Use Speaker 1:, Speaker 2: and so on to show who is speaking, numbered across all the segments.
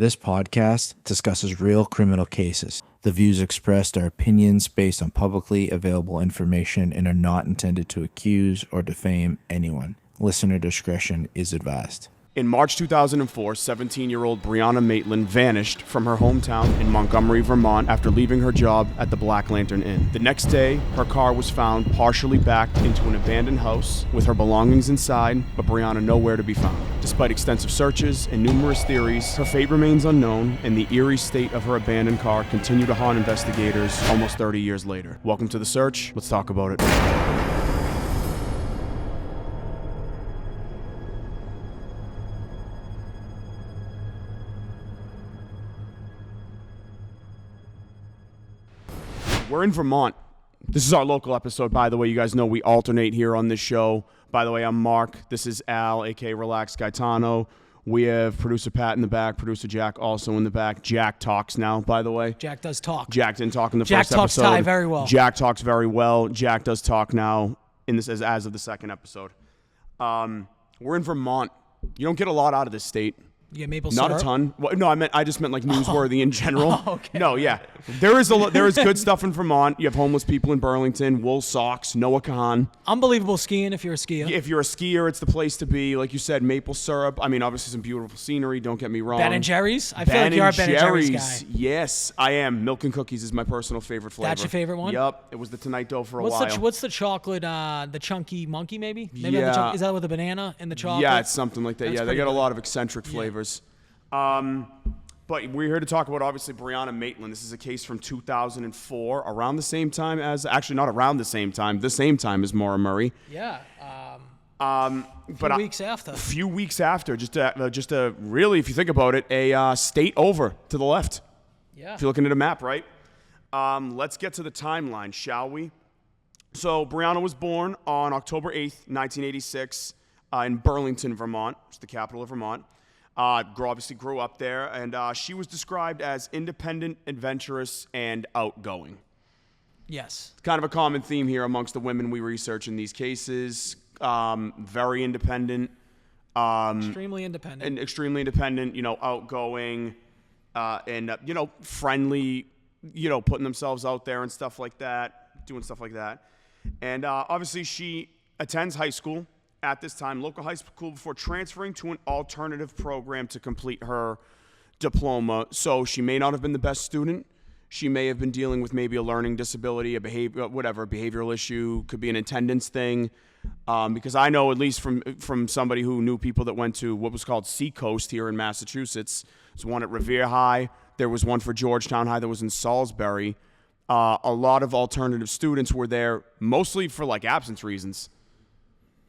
Speaker 1: This podcast discusses real criminal cases. The views expressed are opinions based on publicly available information and are not intended to accuse or defame anyone. Listener discretion is advised.
Speaker 2: In March 2004, 17-year-old Brianna Maitland vanished from her hometown in Montgomery, Vermont after leaving her job at the Black Lantern Inn. The next day, her car was found partially backed into an abandoned house with her belongings inside, but Brianna nowhere to be found. Despite extensive searches and numerous theories, her fate remains unknown, and the eerie state of her abandoned car continue to haunt investigators almost 30 years later. Welcome to The Search. Let's talk about it. We're in Vermont. This is our local episode, by the way. You guys know we alternate here on this show. By the way, I'm Marc. This is Al, a.k.a. Relax Gaetano. We have producer Pat in the back, producer Jack also in the back. Jack talks now, by the way.
Speaker 3: Jack does talk.
Speaker 2: Jack didn't talk in the
Speaker 3: Jack
Speaker 2: first episode.
Speaker 3: Jack talks Thai very well.
Speaker 2: Jack talks very well. Jack does talk now in this as of the second episode. We're in Vermont. You don't get a lot out of this state.
Speaker 3: Yeah, maple
Speaker 2: Not
Speaker 3: syrup?
Speaker 2: a ton. Well, no, I just meant like newsworthy in general.
Speaker 3: Oh, okay.
Speaker 2: No, yeah. There is good stuff in Vermont. You have homeless people in Burlington, wool socks, Noah Kahan.
Speaker 3: Unbelievable skiing if you're a skier.
Speaker 2: If you're a skier, it's the place to be. Like you said, maple syrup. I mean, obviously some beautiful scenery. Don't get me wrong.
Speaker 3: Ben and Jerry's? I feel like you're a Ben and Jerry's guy.
Speaker 2: Yes, I am. Milk and cookies is my personal favorite flavor.
Speaker 3: That's your favorite one?
Speaker 2: Yep. It was the Tonight Dough for a while.
Speaker 3: What's the chocolate, the chunky monkey maybe?
Speaker 2: Yeah.
Speaker 3: Is that with the banana and the chocolate?
Speaker 2: Yeah, it's something like that.
Speaker 3: That's
Speaker 2: They got a
Speaker 3: good.
Speaker 2: lot of eccentric flavors. But we're here to talk about, obviously, Brianna Maitland. This is a case from 2004, around the same time as, actually not around the same time as Maura Murray.
Speaker 3: Yeah.
Speaker 2: But
Speaker 3: weeks after.
Speaker 2: A few weeks after, just a really, if you think about it, a state over to the left.
Speaker 3: Yeah.
Speaker 2: If you're looking at a map, right? Let's get to the timeline, shall we? So Brianna was born on October 8th, 1986, in Burlington, Vermont. It's the capital of Vermont. Obviously grew up there, and she was described as independent, adventurous, and outgoing.
Speaker 3: Yes.
Speaker 2: Kind of a common theme here amongst the women we research in these cases. Very independent.
Speaker 3: Extremely independent.
Speaker 2: And extremely independent, outgoing, and friendly, putting themselves out there and stuff like that, doing stuff like that. And obviously she attends high school at this time, local high school, before transferring to an alternative program to complete her diploma. So she may not have been the best student. She may have been dealing with maybe a learning disability, a behavioral issue, could be an attendance thing. Because I know, at least from somebody who knew people that went to what was called Seacoast here in Massachusetts. There's one at Revere High. There was one for Georgetown High that was in Salisbury. A lot of alternative students were there, mostly for like absence reasons.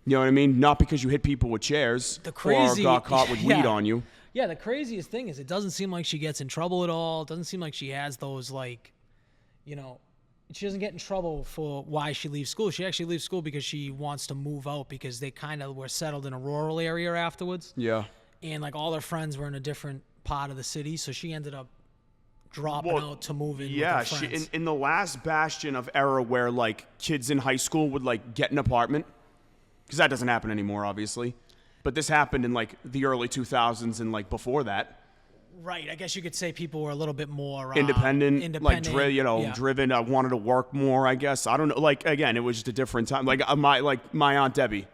Speaker 2: You know what I mean? Not because you hit people with chairs or got caught with weed on you.
Speaker 3: Yeah, the craziest thing is it doesn't seem like she gets in trouble at all. It doesn't seem like she has those, she doesn't get in trouble for why she leaves school. She actually leaves school because she wants to move out because they kind of were settled in a rural area afterwards.
Speaker 2: Yeah.
Speaker 3: And, all her friends were in a different part of the city, so she ended up dropping out to move in with her friends.
Speaker 2: In the last bastion of era where, kids in high school would, get an apartment, because that doesn't happen anymore, obviously. But this happened in, the early 2000s and, before that.
Speaker 3: Right. I guess you could say people were a little bit more
Speaker 2: independent.
Speaker 3: Yeah.
Speaker 2: Driven. Wanted to work more, I guess. I don't know. Again, it was just a different time. My Aunt Debbie.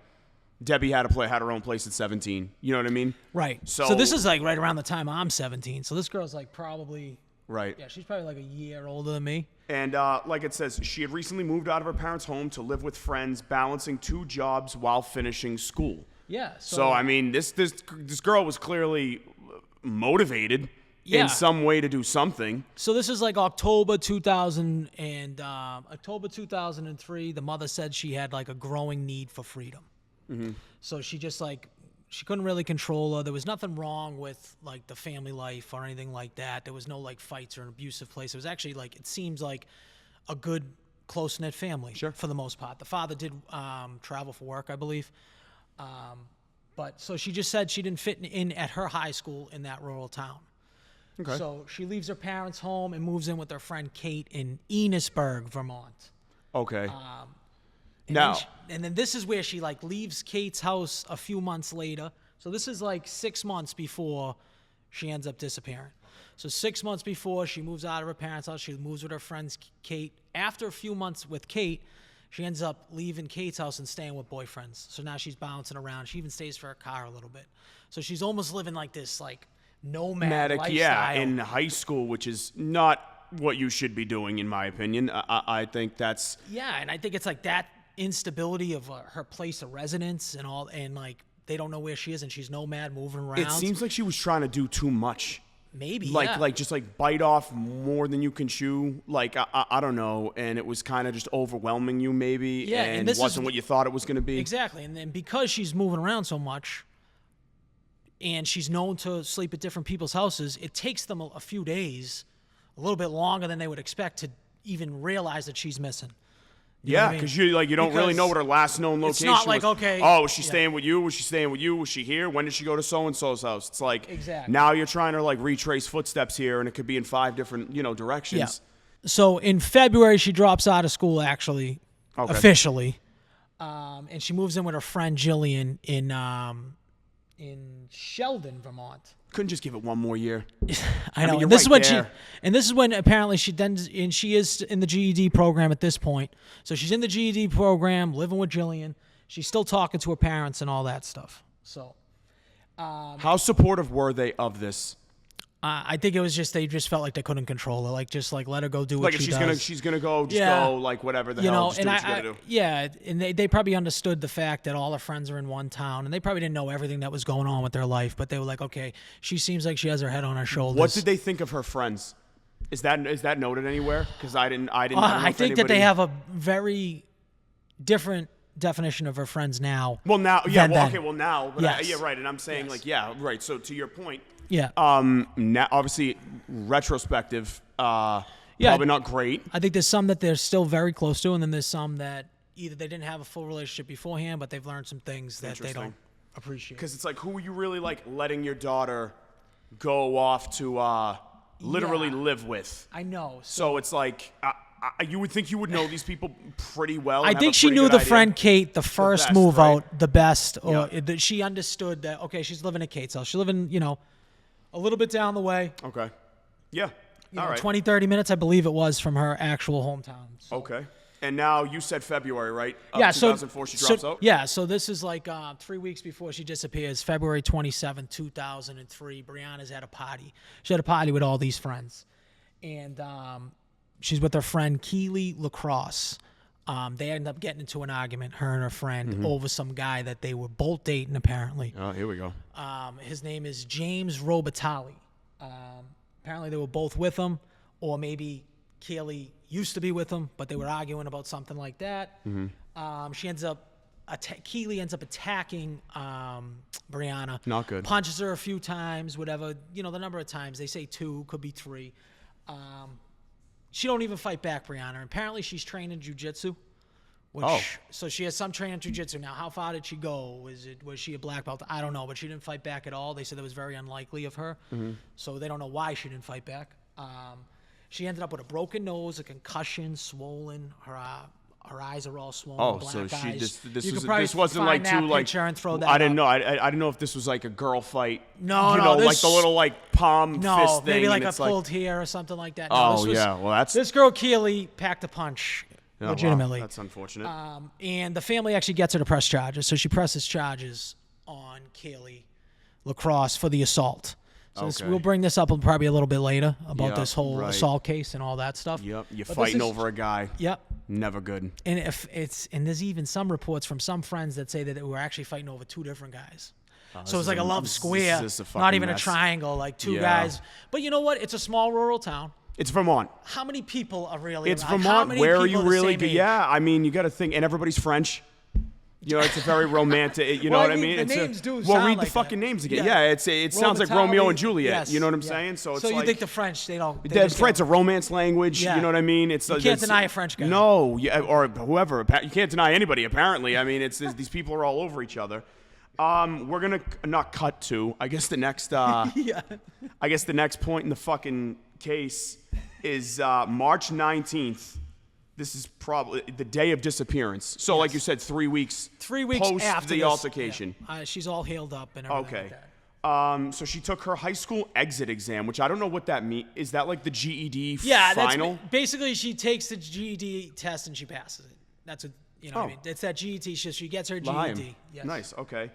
Speaker 2: Debbie had her own place at 17. You know what I mean?
Speaker 3: Right. So this is, right around the time I'm 17. So this girl's, probably...
Speaker 2: Right.
Speaker 3: Yeah, she's probably, a year older than me.
Speaker 2: And like it says, she had recently moved out of her parents' home to live with friends, balancing 2 jobs while finishing school.
Speaker 3: Yeah.
Speaker 2: So I mean, this girl was clearly motivated in some way to do something.
Speaker 3: So this is October 2000 and October 2003. The mother said she had a growing need for freedom. Mm-hmm. So she just she couldn't really control her. There was nothing wrong with the family life or anything like that. There was no fights or an abusive place. It was actually it seems like a good close-knit family for the most part. The father did travel for work, I believe. But so she just said she didn't fit in at her high school in that rural town.
Speaker 2: Okay.
Speaker 3: So she leaves her parents' home and moves in with her friend Kate in Enosburg, Vermont.
Speaker 2: Okay.
Speaker 3: And then this is where she leaves Kate's house a few months later. So this is 6 months before she ends up disappearing. So 6 months before she moves out of her parents' house, she moves with her friend Kate. After a few months with Kate, she ends up leaving Kate's house and staying with boyfriends. So now she's bouncing around. She even stays for her car a little bit. So she's almost living like this, like, nomad lifestyle.
Speaker 2: Yeah, in high school, which is not what you should be doing, in my opinion. I think that's...
Speaker 3: Yeah, and I think it's like that instability of her place of residence and all, and like they don't know where she is, and she's nomad, moving around.
Speaker 2: It seems like she was trying to do too much.
Speaker 3: Maybe,
Speaker 2: like just like bite off more than you can chew. Like I don't know, and it was kind of just overwhelming you, maybe.
Speaker 3: Yeah,
Speaker 2: and
Speaker 3: this
Speaker 2: wasn't what you thought it was going to be.
Speaker 3: Exactly, and then because she's moving around so much, and she's known to sleep at different people's houses, it takes them a few days, a little bit longer than they would expect to even realize that she's missing.
Speaker 2: Yeah, because you don't really know what her last known location was.
Speaker 3: It's not like, okay.
Speaker 2: Oh, was she staying with you? Was she staying with you? Was she here? When did she go to so-and-so's house? It's like,
Speaker 3: exactly.
Speaker 2: Now you're trying to like retrace footsteps here, and it could be in 5 different, directions.
Speaker 3: Yeah. So in February, she drops out of school, actually, officially. And she moves in with her friend Jillian in Sheldon, Vermont.
Speaker 2: Couldn't just give it one more year.
Speaker 3: I know.
Speaker 2: Mean,
Speaker 3: And this is when
Speaker 2: there.
Speaker 3: this is when apparently she is in the GED program at this point. So she's in the GED program, living with Jillian. She's still talking to her parents and all that stuff. So,
Speaker 2: how supportive were they of this?
Speaker 3: I think it was just they just felt like they couldn't control her, like just like let her go do what
Speaker 2: Like
Speaker 3: she
Speaker 2: if she's
Speaker 3: does.
Speaker 2: she's gonna go, just go like whatever the hell, just do what you gotta do.
Speaker 3: Yeah, and they probably understood the fact that all her friends are in one town, and they probably didn't know everything that was going on with their life, but they were like, okay, she seems like she has her head on her shoulders.
Speaker 2: What did they think of her friends? Is that noted anywhere? Because I didn't.
Speaker 3: I think that they have a very different definition of her friends now.
Speaker 2: Well, now, yeah. Well, okay. Well, now, but
Speaker 3: Yes.
Speaker 2: yeah, right. And I'm saying like, yeah, right. So to your point.
Speaker 3: Yeah.
Speaker 2: Now, obviously, retrospective, probably not great.
Speaker 3: I think there's some that they're still very close to, and then there's some that either they didn't have a full relationship beforehand, but they've learned some things that they don't appreciate.
Speaker 2: Because it's like, who are you really like letting your daughter go off to literally live with?
Speaker 3: I know.
Speaker 2: So it's like, you would think you would know these people pretty well.
Speaker 3: I think she knew the friend Kate the first
Speaker 2: best,
Speaker 3: move
Speaker 2: right?
Speaker 3: out the best, or that she understood that, okay, she's living at Kate's house. She's living, a little bit down the way.
Speaker 2: Okay. Yeah. All right.
Speaker 3: 20, 30 minutes, I believe it was, from her actual hometown. So.
Speaker 2: Okay. And now you said February, right?
Speaker 3: Yeah,
Speaker 2: 2004 she drops out?
Speaker 3: Yeah, so this is like 3 weeks before she disappears, February 27, 2003. Brianna's at a party. She had a party with all these friends. And she's with her friend Keely LaCrosse. They end up getting into an argument, her and her friend, over some guy that they were both dating, apparently.
Speaker 2: Oh, here we go.
Speaker 3: His name is James Robitaille. Apparently they were both with him, or maybe Keely used to be with him, but they were arguing about something like that. She ends up, Keely ends up attacking Brianna.
Speaker 2: Not good.
Speaker 3: Punches her a few times, whatever. The number of times. They say 2, could be 3. She don't even fight back, Brianna. Apparently, she's trained in jiu-jitsu. So she has some training in jiu-jitsu. Now, how far did she go? Was she a black belt? I don't know, but she didn't fight back at all. They said that was very unlikely of her. So they don't know why she didn't fight back. She ended up with a broken nose, a concussion, swollen. Her eyes are all swollen. Black
Speaker 2: so
Speaker 3: eyes.
Speaker 2: this wasn't like too like.
Speaker 3: And throw that
Speaker 2: I didn't know.
Speaker 3: up.
Speaker 2: I didn't know if this was like a girl fight.
Speaker 3: No,
Speaker 2: like the little like palm fist thing.
Speaker 3: Maybe like
Speaker 2: and
Speaker 3: a
Speaker 2: it's
Speaker 3: pulled hair or something like that.
Speaker 2: No, well that's
Speaker 3: this girl Keely packed a punch. Legitimately.
Speaker 2: Wow, that's unfortunate.
Speaker 3: And the family actually gets her to press charges. So she presses charges on Keely LaCrosse for the assault. So we'll bring this up probably a little bit later about this whole assault case and all that stuff.
Speaker 2: Yep, you're fighting over a guy.
Speaker 3: Yep.
Speaker 2: Never good.
Speaker 3: And there's even some reports from some friends that say that they were actually fighting over 2 different guys. So it's like a love square, not even a triangle, like 2 guys. But you know what? It's a small rural town.
Speaker 2: It's Vermont.
Speaker 3: How many people are really?
Speaker 2: It's
Speaker 3: around?
Speaker 2: Vermont. Where are you really? Yeah, I mean, you got to think, and everybody's French. It's a very romantic. You know what I mean?
Speaker 3: The names do.
Speaker 2: Well, read
Speaker 3: like
Speaker 2: the fucking
Speaker 3: that.
Speaker 2: names again. Yeah, it sounds like Romeo and Juliet.
Speaker 3: Yes,
Speaker 2: you know what I'm saying? So it's
Speaker 3: so
Speaker 2: like,
Speaker 3: you think the French? They don't.
Speaker 2: The French, a romance language.
Speaker 3: Yeah.
Speaker 2: You know what I mean? You
Speaker 3: can't deny a French guy.
Speaker 2: No, or whoever. You can't deny anybody. Apparently, I mean, these people are all over each other. We're gonna not cut to. I guess the next. I guess the next point in the fucking case is March 19th. This is probably the day of disappearance. So, like you said, 3 weeks.
Speaker 3: 3 weeks
Speaker 2: post
Speaker 3: after
Speaker 2: the
Speaker 3: this,
Speaker 2: altercation.
Speaker 3: she's all healed up and everything.
Speaker 2: Okay.
Speaker 3: Like
Speaker 2: So she took her high school exit exam, which I don't know what that means. Is that like the GED final?
Speaker 3: Basically she takes the GED test and she passes it. That's what, you know what I mean? It's that GED, she gets her GED. Yes.
Speaker 2: Nice, okay.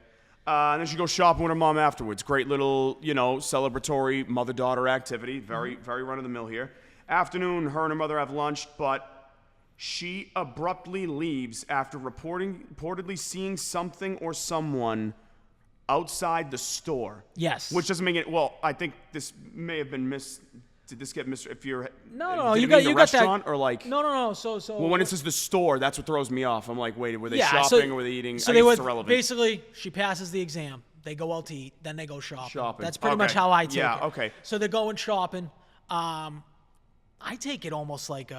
Speaker 2: And then she goes shopping with her mom afterwards. Great little, celebratory mother-daughter activity. Very, very run-of-the-mill here. Afternoon, her and her mother have lunch, but she abruptly leaves after reportedly seeing something or someone outside the store.
Speaker 3: Yes.
Speaker 2: Which doesn't make it. Well, I think this may have been Did this get missed? If you're
Speaker 3: no,
Speaker 2: did
Speaker 3: you
Speaker 2: it
Speaker 3: got
Speaker 2: mean
Speaker 3: you
Speaker 2: the
Speaker 3: got
Speaker 2: restaurant
Speaker 3: that.
Speaker 2: or like
Speaker 3: No. So
Speaker 2: well, when it says the store, that's what throws me off. I'm like, wait, were they shopping or were they eating?
Speaker 3: So
Speaker 2: I
Speaker 3: they
Speaker 2: guess
Speaker 3: were
Speaker 2: it's irrelevant.
Speaker 3: basically. She passes the exam. They go out to eat. Then they go shopping. That's pretty
Speaker 2: Okay.
Speaker 3: much how I take it.
Speaker 2: Yeah. Okay.
Speaker 3: So they're going shopping. I take it almost like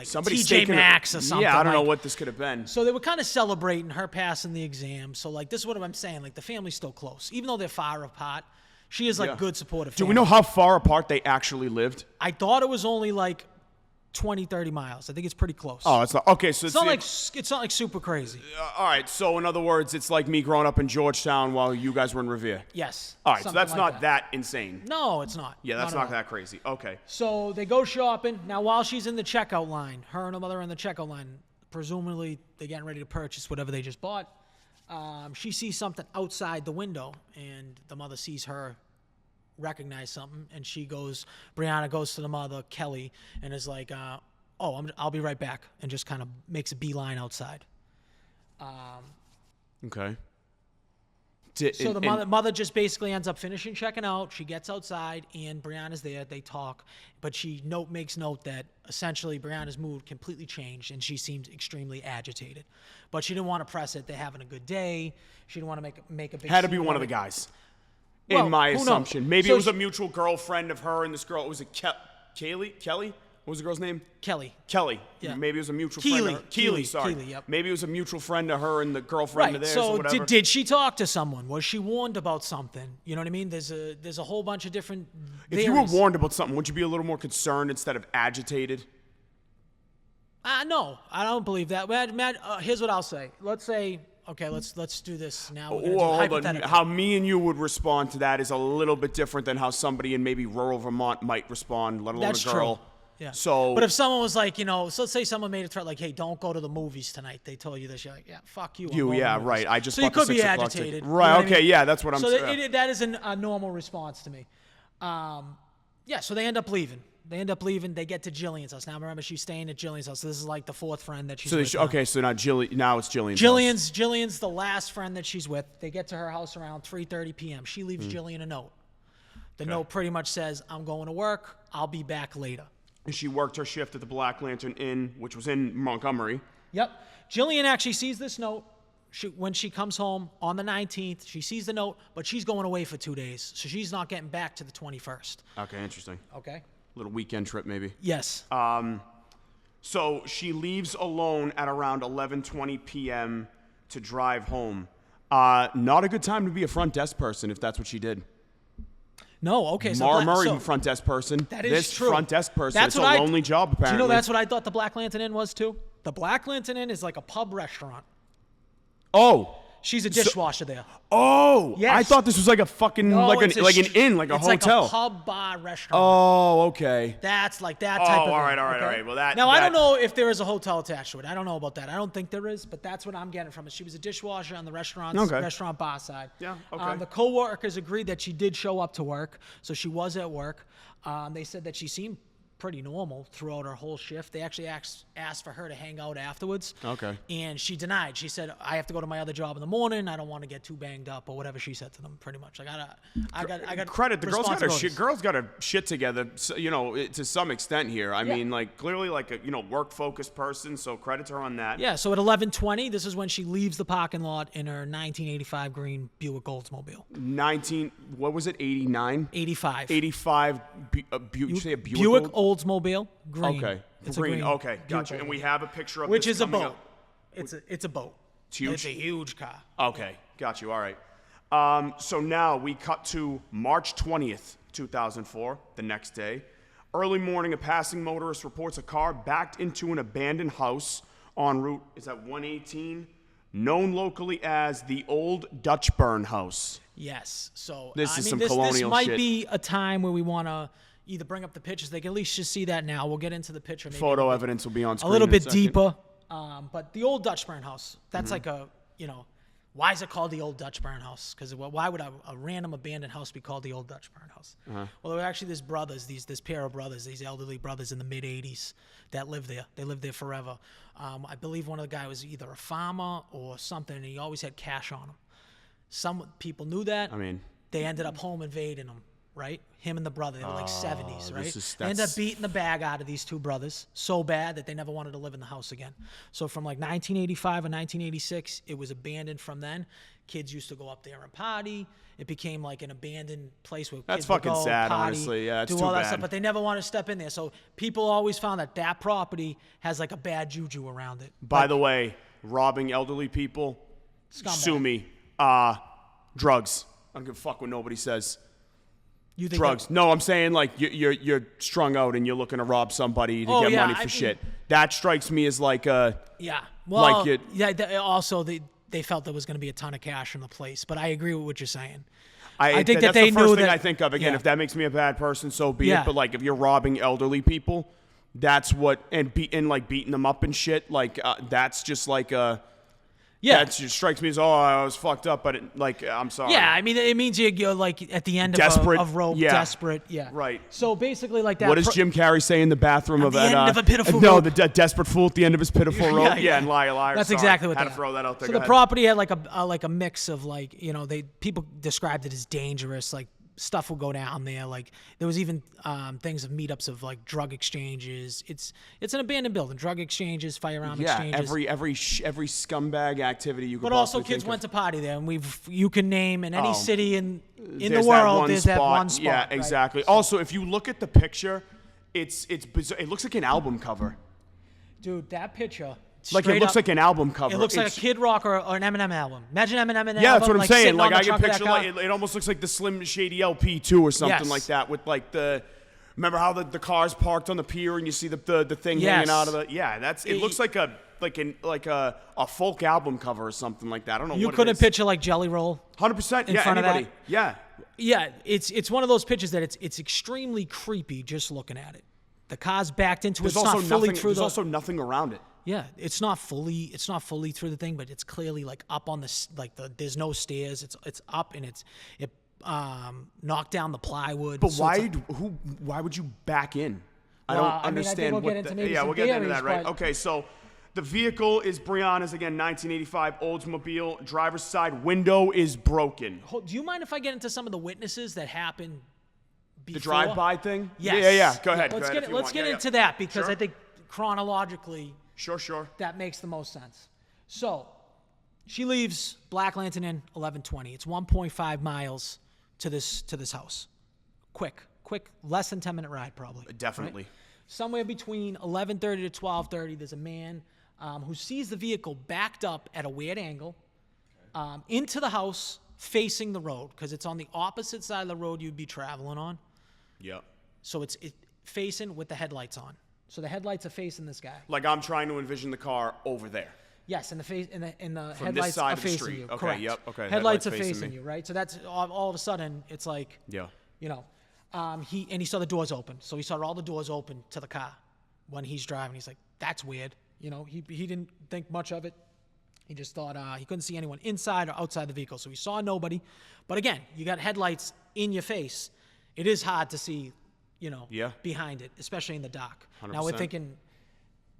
Speaker 2: Somebody
Speaker 3: TJ Maxx or something.
Speaker 2: Yeah, I don't know what this could have been.
Speaker 3: So they were kind of celebrating her passing the exam. So like this is what I'm saying. Like the family's still close, even though they're far apart. She is like good supportive.
Speaker 2: Do we know how far apart they actually lived?
Speaker 3: I thought it was only like 20, 30 miles. I think it's pretty close.
Speaker 2: Oh, it's not okay. So
Speaker 3: it's not like super crazy.
Speaker 2: All right. So in other words, it's like me growing up in Georgetown while you guys were in Revere.
Speaker 3: Yes.
Speaker 2: All right. So that's
Speaker 3: like
Speaker 2: not that insane.
Speaker 3: No, it's not.
Speaker 2: Yeah, that's not that crazy. Okay.
Speaker 3: So they go shopping. Now, while she's in the checkout line, her and her mother are in the checkout line. Presumably, they're getting ready to purchase whatever they just bought. She sees something outside the window, and the mother sees her recognize something, and Brianna goes to the mother, Kelly, and is like, I'll be right back, and just kind of makes a beeline outside.
Speaker 2: Okay.
Speaker 3: So the mother just basically ends up finishing checking out. She gets outside, and Brianna's there. They talk, but she makes note that essentially Brianna's mood completely changed, and she seemed extremely agitated. But she didn't want to press it. They're having a good day. She didn't want to make a big
Speaker 2: Had to be
Speaker 3: scene
Speaker 2: one of
Speaker 3: about
Speaker 2: the
Speaker 3: it.
Speaker 2: guys.
Speaker 3: Well,
Speaker 2: in my
Speaker 3: who knows?
Speaker 2: assumption. Maybe
Speaker 3: So
Speaker 2: it was a mutual girlfriend of her and this girl. Was it Kelly? What was the girl's name?
Speaker 3: Kelly.
Speaker 2: Yeah. Maybe it was a mutual
Speaker 3: Keely.
Speaker 2: friend of her. Keely, sorry.
Speaker 3: Keely, yep.
Speaker 2: Maybe it was a mutual friend of her and the girlfriend of theirs or
Speaker 3: So
Speaker 2: whatever.
Speaker 3: did she talk to someone? Was she warned about something? You know what I mean? There's a whole bunch of different
Speaker 2: If you were warned about something, would you be a little more concerned instead of agitated?
Speaker 3: No, I don't believe that. Matt, here's what I'll say. Let's say, okay, let's do this now. We're gonna do
Speaker 2: Hold on.
Speaker 3: hypothetical.
Speaker 2: How me and you would respond to that is a little bit different than how somebody in maybe rural Vermont might respond, let alone
Speaker 3: That's
Speaker 2: a girl.
Speaker 3: true. Yeah.
Speaker 2: So,
Speaker 3: but if someone was like, so let's say someone made a threat like, "Hey, don't go to the movies tonight." They told you this. You're like, "Yeah, fuck you." I'm going to the movies."
Speaker 2: Right. I just
Speaker 3: so you
Speaker 2: bought the
Speaker 3: could be
Speaker 2: 6 o'clock ticket.
Speaker 3: agitated. You
Speaker 2: Right.
Speaker 3: know what I
Speaker 2: Okay.
Speaker 3: mean?
Speaker 2: Yeah, that's what I'm saying.
Speaker 3: So that is a normal response to me. So they end up leaving. They get to Jillian's house. Now remember, she's staying at Jillian's house. So this is like the fourth friend that she's with.
Speaker 2: So now it's Jillian's.
Speaker 3: Jillian's the last friend that she's with. They get to her house around 3:30 p.m. She leaves Jillian a note. The note pretty much says, "I'm going to work. I'll be back later."
Speaker 2: And she worked her shift at the Black Lantern Inn, which was in Montgomery.
Speaker 3: Yep. Jillian actually sees this note. When she comes home on the 19th, she sees the note, but she's going away for 2 days. So she's not getting back to the 21st.
Speaker 2: Okay, interesting.
Speaker 3: Okay.
Speaker 2: Little weekend trip, maybe.
Speaker 3: Yes.
Speaker 2: So she leaves alone at around 11:20 p.m. to drive home. Not a good time to be a front desk person if that's what she did.
Speaker 3: No, okay. So
Speaker 2: Murray, front desk person.
Speaker 3: That is
Speaker 2: this
Speaker 3: true.
Speaker 2: front desk person.
Speaker 3: That's
Speaker 2: it's a lonely job, apparently.
Speaker 3: Do you know that's what I thought the Black Lantern Inn was too? The Black Lantern Inn is like a pub restaurant.
Speaker 2: Oh.
Speaker 3: She's a dishwasher there.
Speaker 2: Oh.
Speaker 3: Yes.
Speaker 2: I thought this was like a fucking like an inn, like a hotel.
Speaker 3: It's like a pub bar restaurant.
Speaker 2: Oh, okay.
Speaker 3: That's like that type of thing.
Speaker 2: All right. Well,
Speaker 3: Now, I don't know if there is a hotel attached to it. I don't know about that. I don't think there is, but that's what I'm getting from it. She was a dishwasher on the restaurant bar side.
Speaker 2: Yeah, okay.
Speaker 3: The co-workers agreed that she did show up to work, so she was at work. They said that she seemed pretty normal throughout her whole shift. They actually asked for her to hang out afterwards.
Speaker 2: Okay.
Speaker 3: And she denied. She said, "I have to go to my other job in the morning. I don't want to get too banged up," or whatever she said to them. Pretty much, I got
Speaker 2: credit. The girl's got her
Speaker 3: responsibilities.
Speaker 2: shit together. To some extent here. I mean, like clearly, like a work focused person. So credit to her on that.
Speaker 3: Yeah. So at 11:20, this is when she leaves the parking lot in her 1985 green Buick Oldsmobile.
Speaker 2: What was it? 89.
Speaker 3: 85.
Speaker 2: 85. Did you say a
Speaker 3: Buick Oldsmobile green.
Speaker 2: Okay.
Speaker 3: It's
Speaker 2: green.
Speaker 3: A green.
Speaker 2: Okay. Gotcha. And we have a picture of
Speaker 3: which
Speaker 2: this
Speaker 3: is a
Speaker 2: coming
Speaker 3: boat.
Speaker 2: up.
Speaker 3: It's a boat.
Speaker 2: It's huge.
Speaker 3: It's a huge car.
Speaker 2: Okay. Got you. All right. So now we cut to March 20th, 2004, the next day. Early morning, a passing motorist reports a car backed into an abandoned house en route, is that 118? Known locally as the Old Dutch Burn House.
Speaker 3: Yes. So
Speaker 2: This
Speaker 3: I
Speaker 2: is
Speaker 3: mean,
Speaker 2: some
Speaker 3: this
Speaker 2: colonial
Speaker 3: might
Speaker 2: shit.
Speaker 3: be a time where we want to either bring up the pictures. They can at least just see that now. We'll get into the picture. Maybe
Speaker 2: Photo evidence will be on
Speaker 3: a
Speaker 2: screen
Speaker 3: little
Speaker 2: in
Speaker 3: bit
Speaker 2: second.
Speaker 3: deeper. But the old Dutch burn house. That's
Speaker 2: Mm-hmm.
Speaker 3: like why is it called the old Dutch burn house? Because why would a random abandoned house be called the old Dutch burn house?
Speaker 2: Uh-huh.
Speaker 3: Well, there were actually this pair of brothers, these elderly brothers in the mid '80s that lived there. They lived there forever. I believe one of the guys was either a farmer or something, and he always had cash on him. Some people knew that.
Speaker 2: I mean,
Speaker 3: They ended up home invading him, right? Him and the brother. They were like 70s, right? They ended
Speaker 2: that's-
Speaker 3: up beating the bag out of these two brothers so bad that they never wanted to live in the house again. So from like 1985 or 1986, it was abandoned from then. Kids used to go up there and party. It became like an abandoned place where
Speaker 2: That's
Speaker 3: kids would
Speaker 2: fucking
Speaker 3: go,
Speaker 2: sad,
Speaker 3: party,
Speaker 2: honestly. Yeah, it's
Speaker 3: do
Speaker 2: too
Speaker 3: all that
Speaker 2: bad.
Speaker 3: stuff. But they never wanted to step in there. So people always found that property has like a bad juju around it.
Speaker 2: by the way, robbing elderly people,
Speaker 3: Scumbag.
Speaker 2: sue me. Drugs. I don't give a fuck what nobody says.
Speaker 3: You think
Speaker 2: Drugs. No, I'm saying like you're strung out and you're looking to rob somebody to
Speaker 3: Oh,
Speaker 2: get
Speaker 3: yeah,
Speaker 2: money for
Speaker 3: I mean-
Speaker 2: shit. That strikes me as like a
Speaker 3: Yeah. Well,
Speaker 2: Like it-
Speaker 3: yeah. Also, they felt there was going to be a ton of cash in the place, but I agree with what you're saying.
Speaker 2: I
Speaker 3: think
Speaker 2: that's
Speaker 3: that they
Speaker 2: the first
Speaker 3: knew
Speaker 2: thing
Speaker 3: that-
Speaker 2: I think of. Again,
Speaker 3: yeah.
Speaker 2: if that makes me a bad person, so be
Speaker 3: Yeah.
Speaker 2: it. But like if you're robbing elderly people, that's what and beating them up and shit. Like that's just like a.
Speaker 3: Yeah.
Speaker 2: That just strikes me as I was fucked up, but I'm sorry.
Speaker 3: Yeah, I mean, it means you're like at the end
Speaker 2: Desperate,
Speaker 3: of rope,
Speaker 2: yeah.
Speaker 3: desperate, yeah.
Speaker 2: Right.
Speaker 3: So basically, like that.
Speaker 2: What does Jim Carrey say in the bathroom of
Speaker 3: the
Speaker 2: that?
Speaker 3: end of a pitiful
Speaker 2: no,
Speaker 3: rope.
Speaker 2: the desperate fool at the end of his pitiful rope. Yeah, and liar, liar.
Speaker 3: That's
Speaker 2: sorry.
Speaker 3: exactly what
Speaker 2: Had
Speaker 3: they
Speaker 2: to throw that out there.
Speaker 3: So
Speaker 2: Go
Speaker 3: the
Speaker 2: ahead.
Speaker 3: property had like a mix of like people described it as dangerous, like stuff will go down there. Like there was even things of meetups of like drug exchanges. It's an abandoned building, drug exchanges, firearm
Speaker 2: Yeah,
Speaker 3: exchanges.
Speaker 2: every scumbag activity you could.
Speaker 3: But also,
Speaker 2: possibly
Speaker 3: kids
Speaker 2: think
Speaker 3: went
Speaker 2: of.
Speaker 3: to party there, and you can name in any
Speaker 2: Oh.
Speaker 3: city in the
Speaker 2: There's
Speaker 3: world. There's that one spot.
Speaker 2: Yeah,
Speaker 3: right?
Speaker 2: exactly. Also, if you look at the picture, it's bizarre. It looks like an album cover.
Speaker 3: Dude, that picture.
Speaker 2: Like it
Speaker 3: straight
Speaker 2: looks
Speaker 3: up,
Speaker 2: like an album cover.
Speaker 3: It looks like a
Speaker 2: It's-
Speaker 3: Kid Rock or an Eminem album. Imagine Eminem in an
Speaker 2: Yeah,
Speaker 3: album.
Speaker 2: that's what I'm saying.
Speaker 3: sitting
Speaker 2: Like
Speaker 3: on the
Speaker 2: I can
Speaker 3: trunk of that
Speaker 2: picture
Speaker 3: car.
Speaker 2: like it almost looks like the Slim Shady LP 2 or something
Speaker 3: Yes.
Speaker 2: like that with like the. Remember how the car's parked on the pier and you see the thing
Speaker 3: Yes.
Speaker 2: hanging out of the. Yeah, it looks like a folk album cover or something like that. I don't know.
Speaker 3: You
Speaker 2: what
Speaker 3: couldn't
Speaker 2: it is.
Speaker 3: picture like Jelly Roll.
Speaker 2: 100%.
Speaker 3: in
Speaker 2: Yeah,
Speaker 3: front of
Speaker 2: anybody.
Speaker 3: that.
Speaker 2: Yeah.
Speaker 3: Yeah, it's one of those pictures that it's extremely creepy just looking at it. The car's backed into it.
Speaker 2: There's
Speaker 3: It's
Speaker 2: also
Speaker 3: not fully
Speaker 2: nothing.
Speaker 3: through
Speaker 2: There's
Speaker 3: the.
Speaker 2: also nothing around it.
Speaker 3: Yeah, it's not fully through the thing, but it's clearly like up on there's no stairs. It's up and it knocked down the plywood.
Speaker 2: But
Speaker 3: so it's
Speaker 2: why would you back in? I
Speaker 3: Well,
Speaker 2: don't
Speaker 3: I mean, I think
Speaker 2: understand
Speaker 3: we'll
Speaker 2: what.
Speaker 3: get into maybe
Speaker 2: Yeah,
Speaker 3: some
Speaker 2: we'll get into that,
Speaker 3: theories,
Speaker 2: right?
Speaker 3: but-
Speaker 2: Okay, so the vehicle is Brianna's again, 1985 Oldsmobile. Driver's side window is broken.
Speaker 3: Do you mind if I get into some of the witnesses that happened before?
Speaker 2: The drive-by thing.
Speaker 3: Yes.
Speaker 2: Yeah. Go ahead.
Speaker 3: Let's
Speaker 2: go ahead
Speaker 3: get
Speaker 2: if you
Speaker 3: let's
Speaker 2: want.
Speaker 3: get
Speaker 2: Yeah,
Speaker 3: into
Speaker 2: yeah.
Speaker 3: that because
Speaker 2: Sure.
Speaker 3: I think chronologically
Speaker 2: Sure.
Speaker 3: that makes the most sense. So she leaves Black Lantern Inn 11:20. It's 1.5 miles to this house. Quick, less than 10-minute ride probably.
Speaker 2: Definitely.
Speaker 3: right? Somewhere between 11:30 to 12:30, there's a man who sees the vehicle backed up at a weird angle into the house facing the road because it's on the opposite side of the road you'd be traveling on.
Speaker 2: Yeah.
Speaker 3: So it's facing with the headlights on. So the headlights are facing this guy.
Speaker 2: Like I'm trying to envision the car over there.
Speaker 3: Yes, and the
Speaker 2: this
Speaker 3: headlights
Speaker 2: side
Speaker 3: are
Speaker 2: of the
Speaker 3: facing
Speaker 2: street.
Speaker 3: you.
Speaker 2: Okay,
Speaker 3: Correct.
Speaker 2: yep, okay,
Speaker 3: Headlights are
Speaker 2: headlights
Speaker 3: facing
Speaker 2: facing me.
Speaker 3: you, right? So that's all of a sudden it's like,
Speaker 2: Yeah.
Speaker 3: he saw the doors open. So he saw all the doors open to the car when he's driving. He's like, that's weird. He didn't think much of it. He just thought he couldn't see anyone inside or outside the vehicle. So he saw nobody. But again, you got headlights in your face. It is hard to see,
Speaker 2: Yeah.
Speaker 3: behind it, especially in the dark. Now we're
Speaker 2: 100%.
Speaker 3: thinking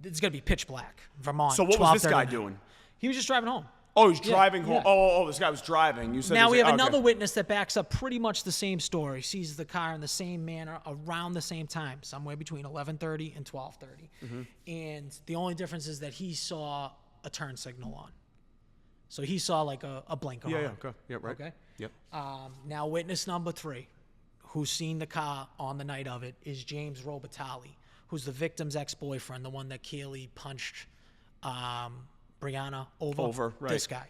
Speaker 3: it's going to be pitch black, Vermont.
Speaker 2: So what was this
Speaker 3: 12:30
Speaker 2: guy
Speaker 3: at night.
Speaker 2: doing?
Speaker 3: He was just driving home.
Speaker 2: Oh, he's driving home.
Speaker 3: yeah.
Speaker 2: Oh, this guy was driving. You said
Speaker 3: Now we have
Speaker 2: okay.
Speaker 3: another witness that backs up pretty much the same story. Sees the car in the same manner around the same time, somewhere between 11:30 and 12:30.
Speaker 2: Mm-hmm.
Speaker 3: And the only difference is that he saw a turn signal on. So he saw like a blinker
Speaker 2: Yeah,
Speaker 3: on.
Speaker 2: yeah, okay. Yeah, right.
Speaker 3: Okay.
Speaker 2: Yep.
Speaker 3: Now witness number 3, who's seen the car on the night of it, is James Robitaille, who's the victim's ex-boyfriend, the one that Keely punched Brianna over.
Speaker 2: Right.
Speaker 3: This guy.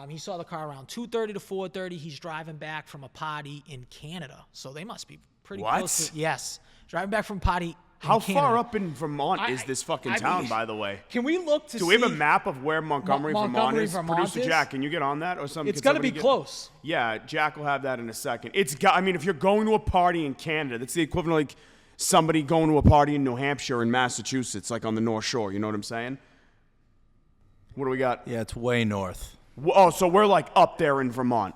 Speaker 3: He saw the car around 2:30 to 4:30. He's driving back from a party in Canada, so they must be pretty
Speaker 2: What?
Speaker 3: close to. Yes, driving back from a party
Speaker 2: How
Speaker 3: Canada.
Speaker 2: far up in Vermont is this fucking town, by the way?
Speaker 3: Can we look to see?
Speaker 2: Do we have a map of where Montgomery, Vermont is?
Speaker 3: Vermont
Speaker 2: Producer
Speaker 3: is?
Speaker 2: Jack, can you get on that or something?
Speaker 3: It's got to be close.
Speaker 2: Yeah, Jack will have that in a second. I mean, if you're going to a party in Canada, that's the equivalent of like somebody going to a party in New Hampshire and Massachusetts, like on the North Shore. You know what I'm saying? What do we got?
Speaker 4: Yeah, it's way north.
Speaker 2: Oh, so we're like up there in Vermont.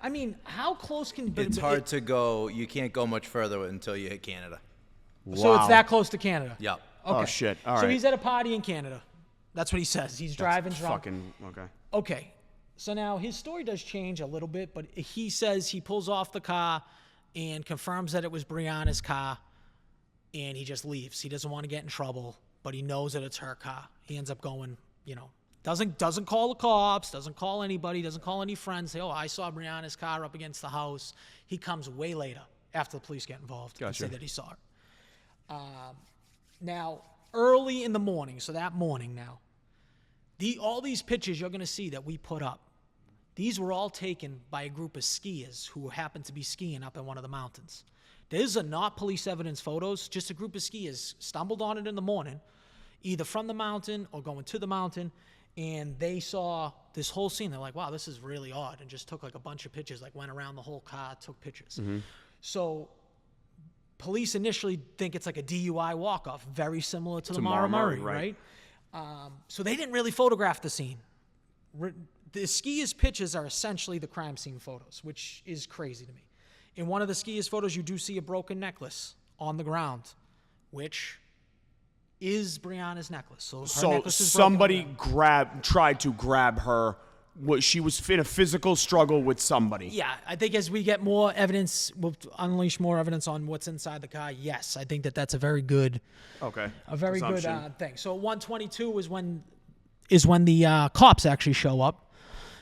Speaker 3: I mean, how close can?
Speaker 4: It's hard to go. You can't go much further until you hit Canada.
Speaker 3: So it's that close to Canada.
Speaker 4: Yep.
Speaker 3: Okay.
Speaker 2: Oh shit! All right.
Speaker 3: So he's at a party in Canada. That's what he says. He's driving drunk.
Speaker 2: Fucking okay.
Speaker 3: Okay. So now his story does change a little bit, but he says he pulls off the car and confirms that it was Brianna's car, and he just leaves. He doesn't want to get in trouble, but he knows that it's her car. He ends up going, doesn't call the cops, doesn't call anybody, doesn't call any friends, say, oh, I saw Brianna's car up against the house. He comes way later after the police get involved and say that he saw her. Now, early in the morning, so that morning now, all these pictures you're going to see that we put up, these were all taken by a group of skiers who happened to be skiing up in one of the mountains. These are not police evidence photos, just a group of skiers stumbled on it in the morning, either from the mountain or going to the mountain, and they saw this whole scene. They're like, wow, this is really odd, and just took like a bunch of pictures, like went around the whole car, took pictures. Mm-hmm. So police initially think it's like a DUI walk-off, very similar to the Montgomery, right? So they didn't really photograph the scene. The skiers' pictures are essentially the crime scene photos, which is crazy to me. In one of the skiers' photos, you do see a broken necklace on the ground, which is Brianna's necklace. So necklace is
Speaker 2: somebody tried to grab her. She was in a physical struggle with somebody.
Speaker 3: Yeah, I think as we get more evidence, we'll unleash more evidence on what's inside the car. Yes, I think that's a very good, good thing. So 122 is when the cops actually show up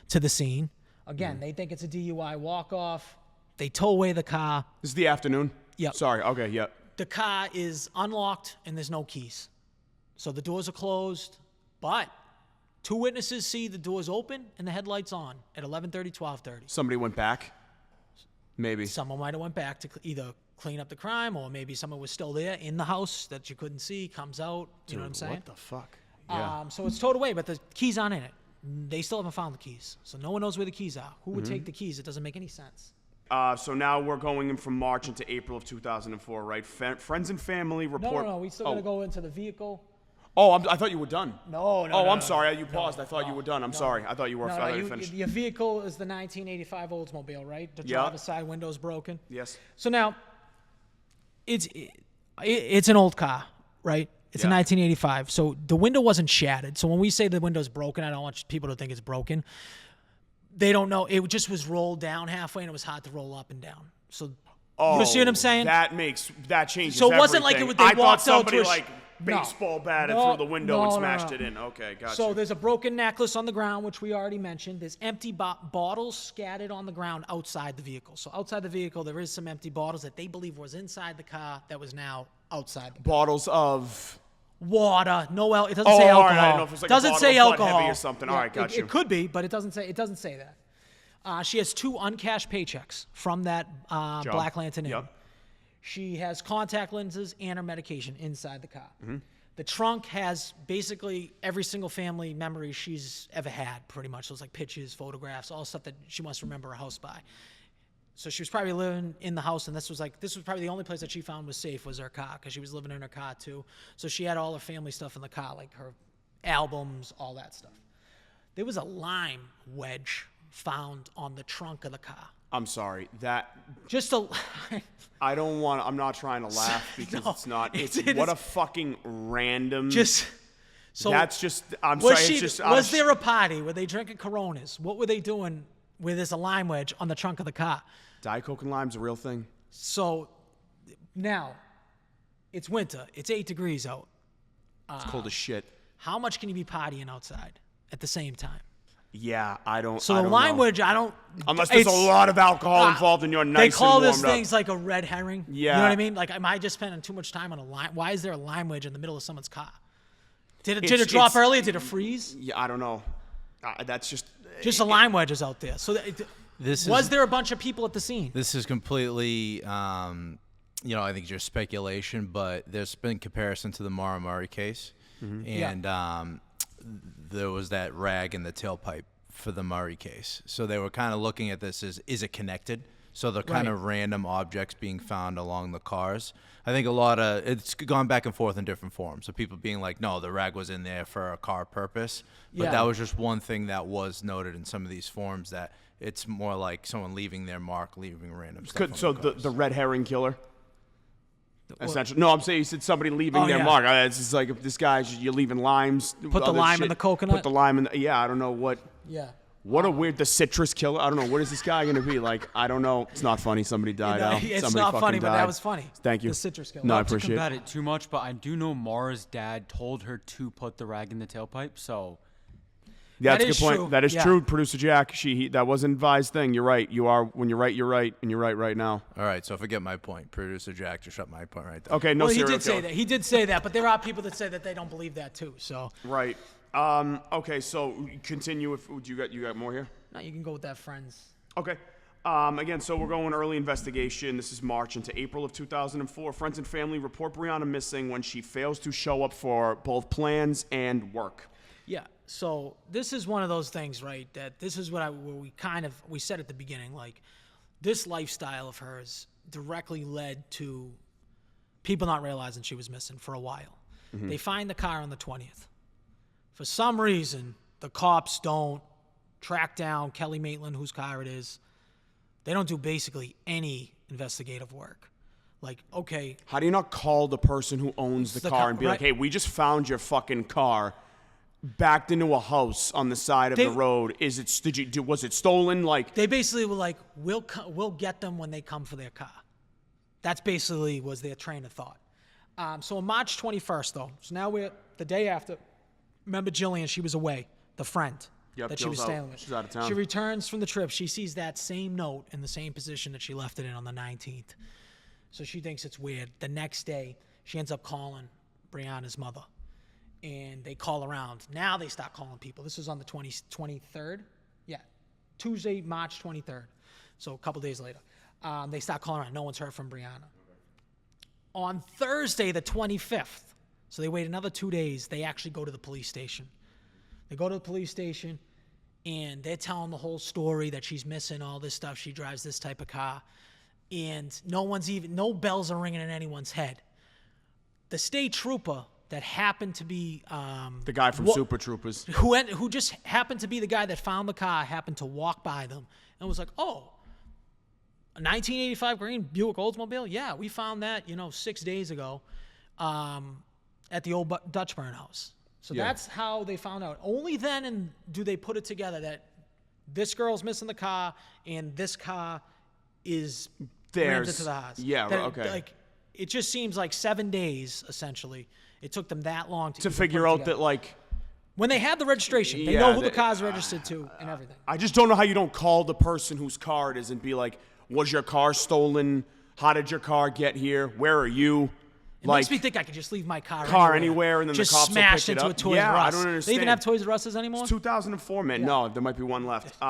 Speaker 3: to the scene. Again, they think it's a DUI walk-off. They tow away the car.
Speaker 2: This is the afternoon?
Speaker 3: Yep.
Speaker 2: Sorry, okay, yep.
Speaker 3: The car is unlocked and there's no keys. So the doors are closed, but two witnesses see the doors open and the headlights on at 11:30, 12:30.
Speaker 2: Somebody went back? Maybe.
Speaker 3: Someone might have went back to either clean up the crime, or maybe someone was still there in the house that you couldn't see, comes out. You know what I'm saying?
Speaker 2: What the fuck? Yeah.
Speaker 3: So it's towed away, but the keys aren't in it. They still haven't found the keys. So no one knows where the keys are. Who would take the keys? It doesn't make any sense.
Speaker 2: So now we're going in from March into April of 2004, right? Friends and family report.
Speaker 3: No. We still got to go into the vehicle.
Speaker 2: Oh, I thought you were done.
Speaker 3: No.
Speaker 2: I'm sorry. You paused. I thought you were done. I'm sorry. I thought you were. I thought you finished.
Speaker 3: Your vehicle is the 1985 Oldsmobile, right? The driver's side window's broken.
Speaker 2: Yes.
Speaker 3: So now, it's an old car, right? It's a 1985. So the window wasn't shattered. So when we say the window's broken, I don't want people to think it's broken. They don't know. It just was rolled down halfway, and it was hard to roll up and down. So you see what I'm saying?
Speaker 2: That changes.
Speaker 3: So it wasn't like
Speaker 2: everything.
Speaker 3: they walked out
Speaker 2: somebody
Speaker 3: to
Speaker 2: baseball batted through the window and smashed it in. Okay, gotcha.
Speaker 3: So there's a broken necklace on the ground, which we already mentioned. There's empty bottles scattered on the ground outside the vehicle. So outside the vehicle, there is some empty bottles that they believe was inside the car that was now outside the car.
Speaker 2: Bottles of
Speaker 3: water. It doesn't say alcohol.
Speaker 2: All right, I don't know if it's like
Speaker 3: doesn't
Speaker 2: a bottle
Speaker 3: say
Speaker 2: of
Speaker 3: alcohol.
Speaker 2: Bud Heavy or something. All right, got you.
Speaker 3: It could be, but it doesn't say that. She has 2 uncashed paychecks from that Black Lantern Inn.
Speaker 2: Yep.
Speaker 3: She has contact lenses and her medication inside the car. Mm-hmm. The trunk has basically every single family memory she's ever had, pretty much. So it's like pictures, photographs, all stuff that she wants to remember her house by. So she was probably living in the house, and this was probably the only place that she found was safe was her car, because she was living in her car too. So she had all her family stuff in the car, like her albums, all that stuff. There was a lime wedge found on the trunk of the car.
Speaker 2: I'm sorry. I'm not trying to laugh because it's not. What a fucking random. I'm sorry.
Speaker 3: Was there a party? Were they drinking Coronas? What were they doing with this lime wedge on the trunk of the car?
Speaker 2: Diet Coke and lime's a real thing.
Speaker 3: So now it's winter. It's 8 degrees out.
Speaker 2: It's cold as shit.
Speaker 3: How much can you be partying outside at the same time?
Speaker 2: Yeah, I don't.
Speaker 3: So the lime wedge,
Speaker 2: unless there's a lot of alcohol involved in your nice.
Speaker 3: They call
Speaker 2: and
Speaker 3: this
Speaker 2: warmed
Speaker 3: things like a red herring.
Speaker 2: Yeah.
Speaker 3: You know what I mean? Like, am I just spending too much time on a lime? Why is there a lime wedge in the middle of someone's car? Did it drop earlier? Did it freeze?
Speaker 2: Yeah, I don't know. That's just
Speaker 3: a lime wedge is out there. So was there a bunch of people at the scene?
Speaker 4: This is completely I think it's just speculation, but there's been comparison to the Montgomery case, and there was that rag in the tailpipe for the Murray case. So they were kind of looking at this as, is it connected? So they're kind of random objects being found along the cars. I think it's gone back and forth in different forms. So people being like, no, the rag was in there for a car purpose. But that was just one thing that was noted in some of these forms, that it's more like someone leaving their mark, leaving random stuff.
Speaker 2: So the red herring killer? Essentially. No, I'm saying you said somebody leaving their mark. It's just like, if this guy's, you're leaving limes.
Speaker 3: Put the lime in the coconut?
Speaker 2: Put the lime in I don't know what.
Speaker 3: Yeah.
Speaker 2: What a weird, the citrus killer. I don't know. What is this guy going to be? Like, I don't know. It's not funny. Somebody died out.
Speaker 3: It's
Speaker 2: Somebody
Speaker 3: not funny,
Speaker 2: died.
Speaker 3: but that was funny.
Speaker 2: Thank you.
Speaker 3: The citrus killer.
Speaker 2: No, I
Speaker 5: Not to
Speaker 2: appreciate
Speaker 5: combat it too much, but I do know Mara's dad told her to put the rag in the tailpipe, so...
Speaker 2: Yeah, that's a
Speaker 3: That
Speaker 2: good
Speaker 3: is
Speaker 2: point.
Speaker 3: true.
Speaker 2: That is
Speaker 3: Yeah.
Speaker 2: true, Producer Jack. That was an advised thing. You're right. You are, when you're right, and you're right now.
Speaker 4: All right, so forget my point. Producer Jack just shut my point right there.
Speaker 2: Okay, no
Speaker 3: Well, he
Speaker 2: serial
Speaker 3: did say
Speaker 2: killer.
Speaker 3: that. He did say that, but there are people that say that they don't believe that too. So
Speaker 2: Right. Okay, so continue. You got more here?
Speaker 3: no, you can go with that, friends.
Speaker 2: Okay. Again, so we're going early investigation. This is March into April of 2004. Friends and family report Brianna missing when she fails to show up for both plans and work.
Speaker 3: Yeah. So this is one of those things, right? That this is where we said at the beginning, like this lifestyle of hers directly led to people not realizing she was missing for a while. They find the car on the 20th. For some reason, the cops don't track down Kelly Maitland, whose car it is. They don't do basically any investigative work. Like, okay.
Speaker 2: How do you not call the person who owns the car and be like, hey, we just found your fucking car backed into a house on the side of the road. Was it stolen? Like,
Speaker 3: they basically were like, we'll get them when they come for their car. That's basically was their train of thought. So on March 21st, though, so now we're the day after. Remember Jillian, she was away, the friend that she was staying with.
Speaker 2: She's out of town.
Speaker 3: She returns from the trip. She sees that same note in the same position that she left it in on the 19th. So she thinks it's weird. The next day, she ends up calling Brianna's mother. And they call around. Now they start calling people. This was on the 23rd. Yeah, Tuesday, March 23rd. So a couple days later. They start calling around. No one's heard from Brianna. On Thursday, the 25th, so they wait another 2 days, they actually go to the police station. They go to the police station, and they're telling the whole story that she's missing all this stuff. She drives this type of car. And no bells are ringing in anyone's head. The state trooper that happened to be
Speaker 2: the guy from Super Troopers,
Speaker 3: who just happened to be the guy that found the car, happened to walk by them and was like, "Oh, a 1985 green Buick Oldsmobile? Yeah, we found that 6 days ago at the old Dutch burn house." So that's how they found out. Only then do they put it together that this girl's missing the car and this car is rented to the house.
Speaker 2: Yeah,
Speaker 3: okay. Like, it just seems like 7 days essentially. It took them that long to
Speaker 2: figure out that, like,
Speaker 3: when they had the registration, they know who the car's registered to and everything.
Speaker 2: I just don't know how you don't call the person whose car it is and be like, was your car stolen? How did your car get here? Where are you?
Speaker 3: It makes me think I could just leave my car
Speaker 2: anywhere and then
Speaker 3: just
Speaker 2: the cops will
Speaker 3: smash
Speaker 2: pick it
Speaker 3: into
Speaker 2: up.
Speaker 3: a Toys
Speaker 2: Yeah,
Speaker 3: R Us.
Speaker 2: I don't understand.
Speaker 3: They even have Toys R Us's anymore?
Speaker 2: It's 2004, man. Yeah. No, there might be one left.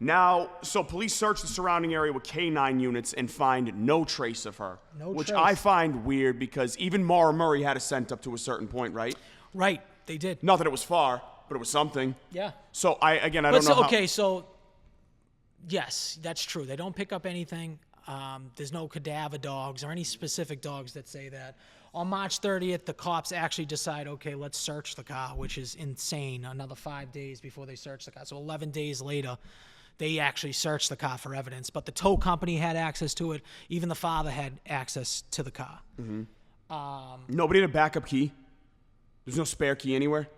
Speaker 2: Now, so police search the surrounding area with K9 units and find no trace of her. Which I find weird because even Mara Murray had a scent up to a certain point, right?
Speaker 3: Right, they did.
Speaker 2: Not that it was far, but it was something.
Speaker 3: Yeah.
Speaker 2: So I don't know how.
Speaker 3: Okay, so yes, that's true. They don't pick up anything. There's no cadaver dogs or any specific dogs that say that. On March 30th, the cops actually decide, okay, let's search the car, which is insane. Another 5 days before they search the car. So 11 days later, they actually searched the car for evidence. But the tow company had access to it. Even the father had access to the car.
Speaker 2: Mm-hmm. Nobody had a backup key? There's no spare key anywhere?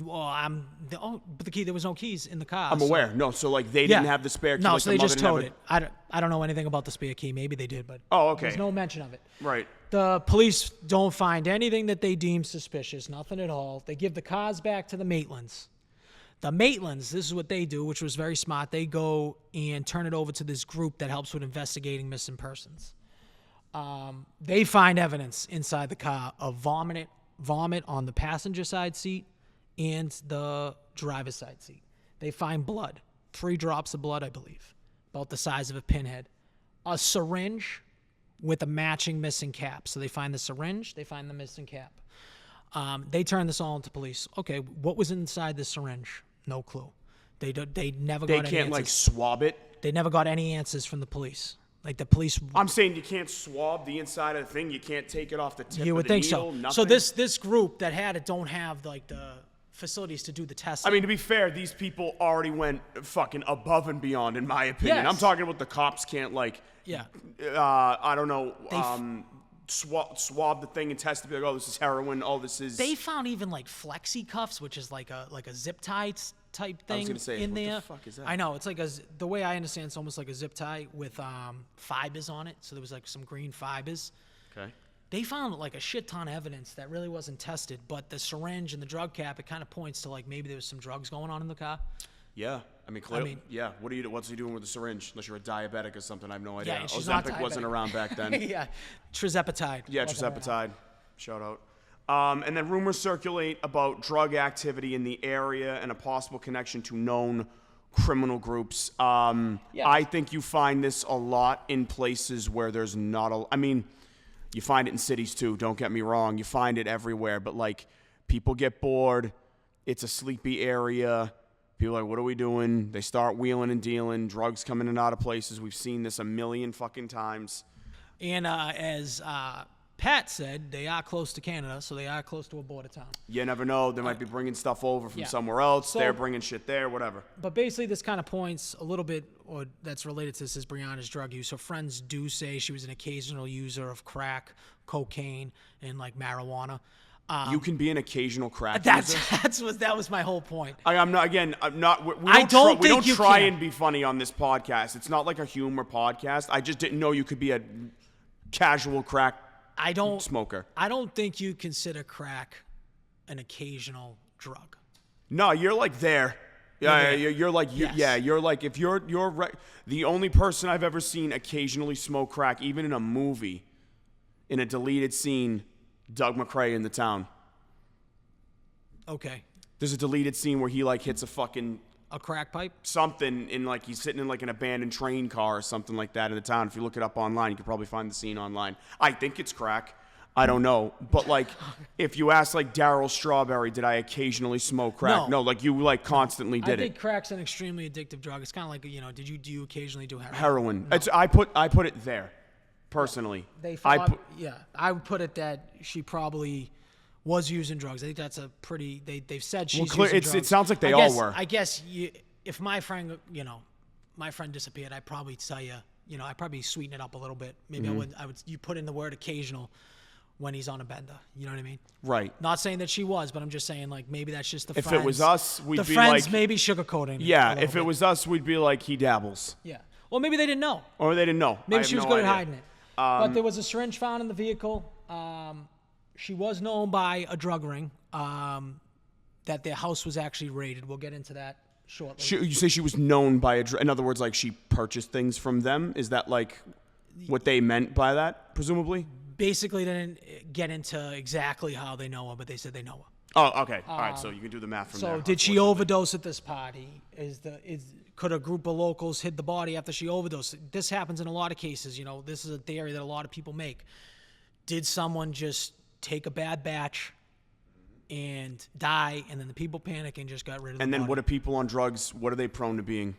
Speaker 3: Well, but the key, there was no keys in the car.
Speaker 2: I'm aware. No, so like they didn't have the spare key.
Speaker 3: No,
Speaker 2: like
Speaker 3: so
Speaker 2: the
Speaker 3: they just
Speaker 2: mother
Speaker 3: towed it. I don't know anything about the spare key. Maybe they did, but there's no mention of it.
Speaker 2: Right.
Speaker 3: The police don't find anything that they deem suspicious, nothing at all. They give the cars back to the Maitlands. The Maitlands, this is what they do, which was very smart. They go and turn it over to this group that helps with investigating missing persons. They find evidence inside the car of vomit on the passenger side seat and the driver's side seat. They find blood, 3 drops of blood, I believe, about the size of a pinhead. A syringe with a matching missing cap. So they find the syringe, they find the missing cap. They turn this all into police. Okay, what was inside the syringe? No clue. They never got any answers.
Speaker 2: They can't like swab it.
Speaker 3: They never got any answers from the police. Like the police.
Speaker 2: I'm saying you can't swab the inside of the thing. You can't take it off the tip.
Speaker 3: You would
Speaker 2: of the
Speaker 3: think
Speaker 2: needle,
Speaker 3: so.
Speaker 2: Nothing.
Speaker 3: So this group that had it don't have like the facilities to do the testing.
Speaker 2: I mean, to be fair, these people already went fucking above and beyond, in my opinion.
Speaker 3: Yes.
Speaker 2: I'm talking about the cops can't like.
Speaker 3: Yeah.
Speaker 2: I don't know. Swab the thing and test it. Be like, oh, this is heroin. Oh, this is.
Speaker 3: They found even like flexi cuffs, which is like a zip tie type thing
Speaker 2: gonna say,
Speaker 3: in
Speaker 2: what
Speaker 3: there.
Speaker 2: the fuck is that?
Speaker 3: I know it's like the way I understand it's almost like a zip tie with fibers on it. So there was like some green fibers.
Speaker 2: Okay.
Speaker 3: They found like a shit ton of evidence that really wasn't tested, but the syringe and the drug cap, it kind of points to like maybe there was some drugs going on in the car.
Speaker 2: Yeah. I mean, clearly. Yeah. What's he doing with the syringe? Unless you're a diabetic or something, I have no idea.
Speaker 3: Yeah, she's not
Speaker 2: Ozempic wasn't
Speaker 3: diabetic.
Speaker 2: around back then.
Speaker 3: Yeah, trizepatide.
Speaker 2: Yeah, trizepatide. Shout out. And then rumors circulate about drug activity in the area and a possible connection to known criminal groups. I think you find this a lot in places where there's not a. I mean, you find it in cities too. Don't get me wrong. You find it everywhere. But like, people get bored. It's a sleepy area. People are like, what are we doing? They start wheeling and dealing. Drugs coming in and out of places. We've seen this a million fucking times.
Speaker 3: And as Pat said, they are close to Canada, so they are close to a border town.
Speaker 2: You never know. They might be bringing stuff over from
Speaker 3: yeah.
Speaker 2: somewhere else.
Speaker 3: So-
Speaker 2: They're bringing shit there, whatever.
Speaker 3: But basically, this kind of points a little bit, or that's related to this, is Brianna's drug use. So friends do say she was an occasional user of crack, cocaine, and like marijuana.
Speaker 2: You can be an occasional crack user.
Speaker 3: That was my whole point.
Speaker 2: I'm not. Again, I'm not. We
Speaker 3: I don't
Speaker 2: we
Speaker 3: think
Speaker 2: don't
Speaker 3: you
Speaker 2: try
Speaker 3: can.
Speaker 2: and be funny on this podcast. It's not like a humor podcast. I just didn't know you could be a casual crack smoker.
Speaker 3: I don't think you consider crack an occasional drug.
Speaker 2: No, you're like there. Yeah, you're like
Speaker 3: Yes.
Speaker 2: yeah, you're like if you're the only person I've ever seen occasionally smoke crack, even in a movie, in a deleted scene. Doug McRae in The Town.
Speaker 3: Okay.
Speaker 2: There's a deleted scene where he like hits
Speaker 3: a crack pipe?
Speaker 2: something in like he's sitting in like an abandoned train car or something like that in The Town. If you look it up online, you can probably find the scene online. I think it's crack. I don't know. But like if you ask like Daryl Strawberry, did I occasionally smoke crack? No, like you like constantly did
Speaker 3: I think
Speaker 2: it.
Speaker 3: crack's an extremely addictive drug. It's kind of like, do you occasionally do heroin?
Speaker 2: Heroin.
Speaker 3: No.
Speaker 2: I put it there. Personally.
Speaker 3: I would put it that she probably was using drugs. I think that's a pretty. They've said she's using drugs.
Speaker 2: It sounds like they
Speaker 3: all
Speaker 2: were.
Speaker 3: I guess if my friend disappeared, I'd probably tell you. I'd probably sweeten it up a little bit. Maybe I would. You put in the word occasional when he's on a bender. You know what I mean?
Speaker 2: Right.
Speaker 3: Not saying that she was, but I'm just saying like maybe that's just the
Speaker 2: If
Speaker 3: friends.
Speaker 2: it was us, we'd
Speaker 3: the
Speaker 2: be
Speaker 3: friends
Speaker 2: like,
Speaker 3: maybe sugarcoating.
Speaker 2: yeah.
Speaker 3: It
Speaker 2: If it was us, we'd be like he dabbles,
Speaker 3: yeah. Well, maybe they didn't know.
Speaker 2: or they didn't know. I
Speaker 3: Maybe
Speaker 2: have
Speaker 3: she was
Speaker 2: no
Speaker 3: good
Speaker 2: idea.
Speaker 3: at hiding it. But there was a syringe found in the vehicle. She was known by a drug ring. That their house was actually raided. We'll get into that shortly.
Speaker 2: You say she was known by in other words, like she purchased things from them? Is that like what they meant by that, presumably?
Speaker 3: Basically, they didn't get into exactly how they know her, but they said they know her.
Speaker 2: Oh, okay. All right, so you can do the math from there.
Speaker 3: So did she overdose at this party? Could a group of locals hid the body after she overdosed? This happens in a lot of cases. This is a theory that a lot of people make. Did someone just take a bad batch and die, and then the people panic and just got rid of the
Speaker 2: And then
Speaker 3: body?
Speaker 2: what are people on drugs, what are they prone to being?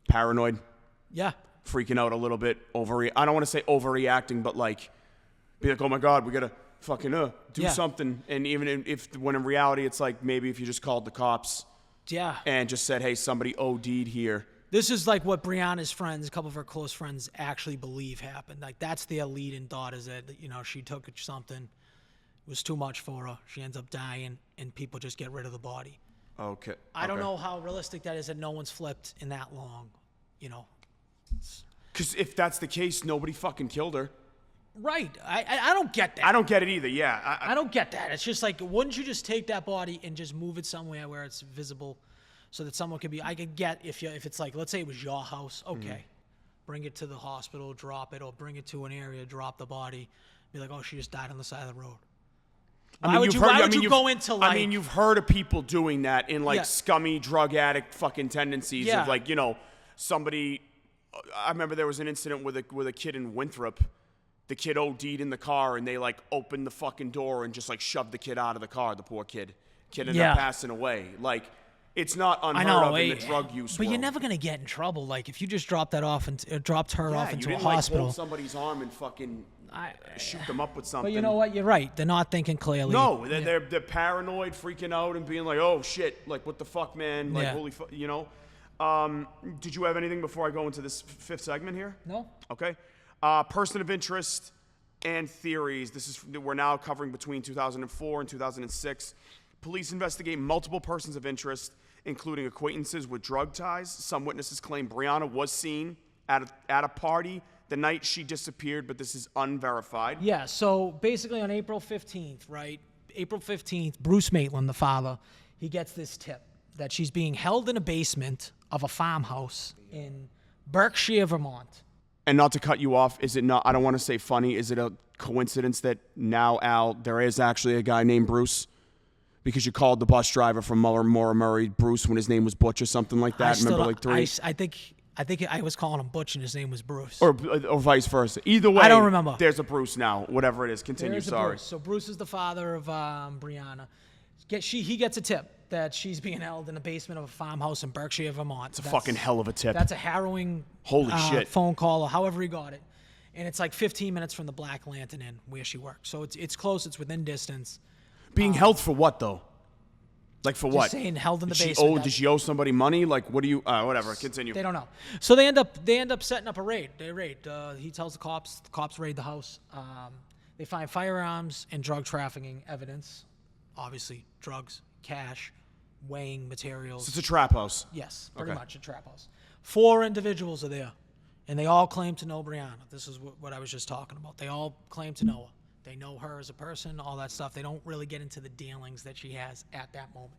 Speaker 2: Paranoid?
Speaker 3: Yeah.
Speaker 2: Freaking out a little bit? I don't want to say overreacting, but like, be like, oh my God, we got to fucking do
Speaker 3: Yeah.
Speaker 2: something. And even if when in reality, it's like maybe if you just called the cops
Speaker 3: Yeah.
Speaker 2: and just said, hey, somebody OD'd here.
Speaker 3: This is like what Brianna's friends, a couple of her close friends, actually believe happened. Like that's their lead-in thought is that she took something, it was too much for her. She ends up dying, and people just get rid of the body.
Speaker 2: Okay.
Speaker 3: I don't know how realistic that is that no one's flipped in that long.
Speaker 2: Because if that's the case, nobody fucking killed her.
Speaker 3: Right. I don't get that.
Speaker 2: I don't get it either. Yeah.
Speaker 3: I don't get that. It's just like, wouldn't you just take that body and just move it somewhere where it's visible, so that someone could be? I could get if it's like, let's say it was your house. Okay, bring it to the hospital, drop it, or bring it to an area, drop the body. Be like, oh, she just died on the side of the road. Why would you go into like?
Speaker 2: I mean, you've heard of people doing that in like
Speaker 3: Yeah.
Speaker 2: scummy drug addict fucking tendencies
Speaker 3: Yeah.
Speaker 2: of like somebody. I remember there was an incident with a kid in Winthrop. the kid OD'd in the car, and they like opened the fucking door and just like shoved the kid out of the car. The poor kid ended up passing away. Like, it's not unheard of in the drug use
Speaker 3: but
Speaker 2: world.
Speaker 3: you're never gonna get in trouble. Like if you just dropped that off and dropped her off into
Speaker 2: you
Speaker 3: a
Speaker 2: didn't,
Speaker 3: hospital.
Speaker 2: Like, hold somebody's arm and fucking shoot them up with something.
Speaker 3: But you know what? You're right. They're not thinking clearly.
Speaker 2: No, they're paranoid, freaking out, and being like, "Oh shit! Like, what the fuck, man? Like, holy fuck!" You know. Did you have anything before I go into this fifth segment here?
Speaker 3: No.
Speaker 2: Okay. Person of interest and theories. We're now covering between 2004 and 2006. Police investigate multiple persons of interest, including acquaintances with drug ties. Some witnesses claim Brianna was seen at a party the night she disappeared, but this is unverified.
Speaker 3: Yeah, so basically on April 15th, right? April 15th, Bruce Maitland, the father, he gets this tip that she's being held in a basement of a farmhouse in Berkshire, Vermont.
Speaker 2: And not to cut you off, is it not, I don't want to say funny, is it a coincidence that now, Al, there is actually a guy named Bruce? Because you called the bus driver from Montgomery Bruce when his name was Butch or something like that. Remember, like three?
Speaker 3: I think I was calling him Butch and his name was Bruce.
Speaker 2: Or vice versa. Either way,
Speaker 3: I don't remember.
Speaker 2: There's a Bruce now. Whatever it is. Continue.
Speaker 3: There's a
Speaker 2: Sorry.
Speaker 3: Bruce. So Bruce is the father of Brianna. He gets a tip that she's being held in the basement of a farmhouse in Berkshire, Vermont.
Speaker 2: It's a fucking hell of a tip.
Speaker 3: That's a harrowing
Speaker 2: Holy shit.
Speaker 3: phone call or however he got it. And it's like 15 minutes from the Black Lantern Inn where she works. So it's close. It's within distance.
Speaker 2: Being held for what, though? Like, for what?
Speaker 3: Saying held in the basement.
Speaker 2: Did she owe somebody money? Like, what do you... whatever. Continue.
Speaker 3: They don't know. So they end up setting up a raid. They raid. He tells the cops raid the house. They find firearms and drug trafficking evidence. Obviously, drugs, cash, weighing materials.
Speaker 2: So it's a trap house.
Speaker 3: Yes, pretty much a trap house. 4 individuals are there, and they all claim to know Brianna. This is what I was just talking about. They all claim to know her. They know her as a person, all that stuff. They don't really get into the dealings that she has at that moment.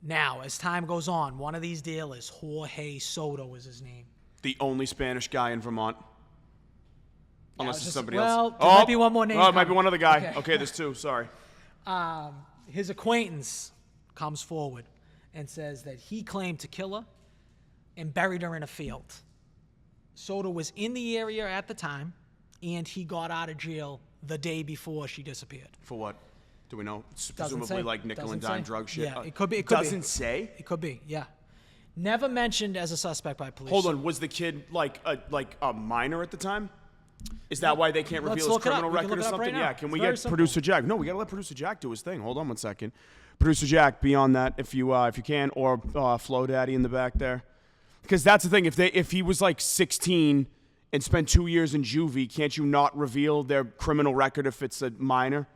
Speaker 3: Now, as time goes on, one of these dealers, Jorge Soto is his name.
Speaker 2: The only Spanish guy in Vermont. Unless it's somebody else.
Speaker 3: Well, there might be one more name.
Speaker 2: Oh, it might be one other guy. Okay, there's 2. Sorry.
Speaker 3: His acquaintance comes forward and says that he claimed to kill her and buried her in a field. Soto was in the area at the time, and he got out of jail the day before she disappeared.
Speaker 2: For what? Do we know? It's
Speaker 3: Doesn't
Speaker 2: presumably
Speaker 3: say.
Speaker 2: like nickel and
Speaker 3: Doesn't
Speaker 2: dime
Speaker 3: say.
Speaker 2: drug shit.
Speaker 3: Yeah, it could be.
Speaker 2: Doesn't say?
Speaker 3: It could be, yeah. Never mentioned as a suspect by police.
Speaker 2: Hold on. Was the kid like a minor at the time? Is that why they can't reveal his criminal record or something?
Speaker 3: Right,
Speaker 2: yeah. Can we
Speaker 3: very
Speaker 2: get
Speaker 3: simple.
Speaker 2: Producer Jack? No, we gotta let Producer Jack do his thing. Hold on one second. Producer Jack, be on that if you can, or Flo Daddy in the back there, because that's the thing. If he was like 16 and spent 2 years in juvie, can't you not reveal their criminal record if it's a minor?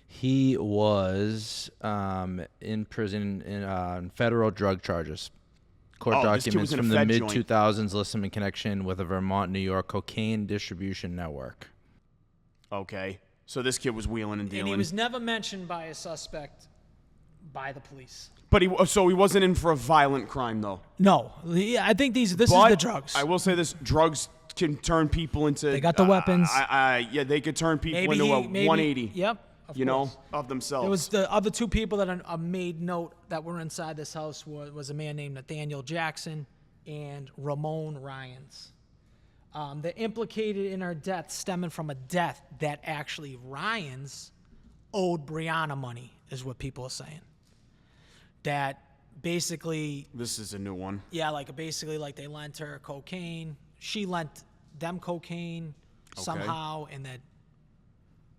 Speaker 4: He was in prison on federal drug charges. Court
Speaker 2: this kid was
Speaker 4: documents
Speaker 2: in a
Speaker 4: from the
Speaker 2: Fed
Speaker 4: mid-2000s list him in connection with a Vermont, New York cocaine distribution network.
Speaker 2: Okay. So this kid was wheeling and dealing.
Speaker 3: And he was never mentioned by a suspect by the police.
Speaker 2: But he wasn't in for a violent crime, though.
Speaker 3: No. I think this is the drugs.
Speaker 2: I will say this: drugs can turn people into.
Speaker 3: They got the weapons.
Speaker 2: Yeah, they could turn people into a 180.
Speaker 3: Yep.
Speaker 2: Of themselves.
Speaker 3: There was the other 2 people that are made note that were inside this house was a man named Nathaniel Jackson and Ramon Ryans. They're implicated in her death stemming from a death that actually Ryans owed Brianna money, is what people are saying. That basically...
Speaker 2: This is a new one.
Speaker 3: Yeah, basically they lent her cocaine. She lent them cocaine somehow, and that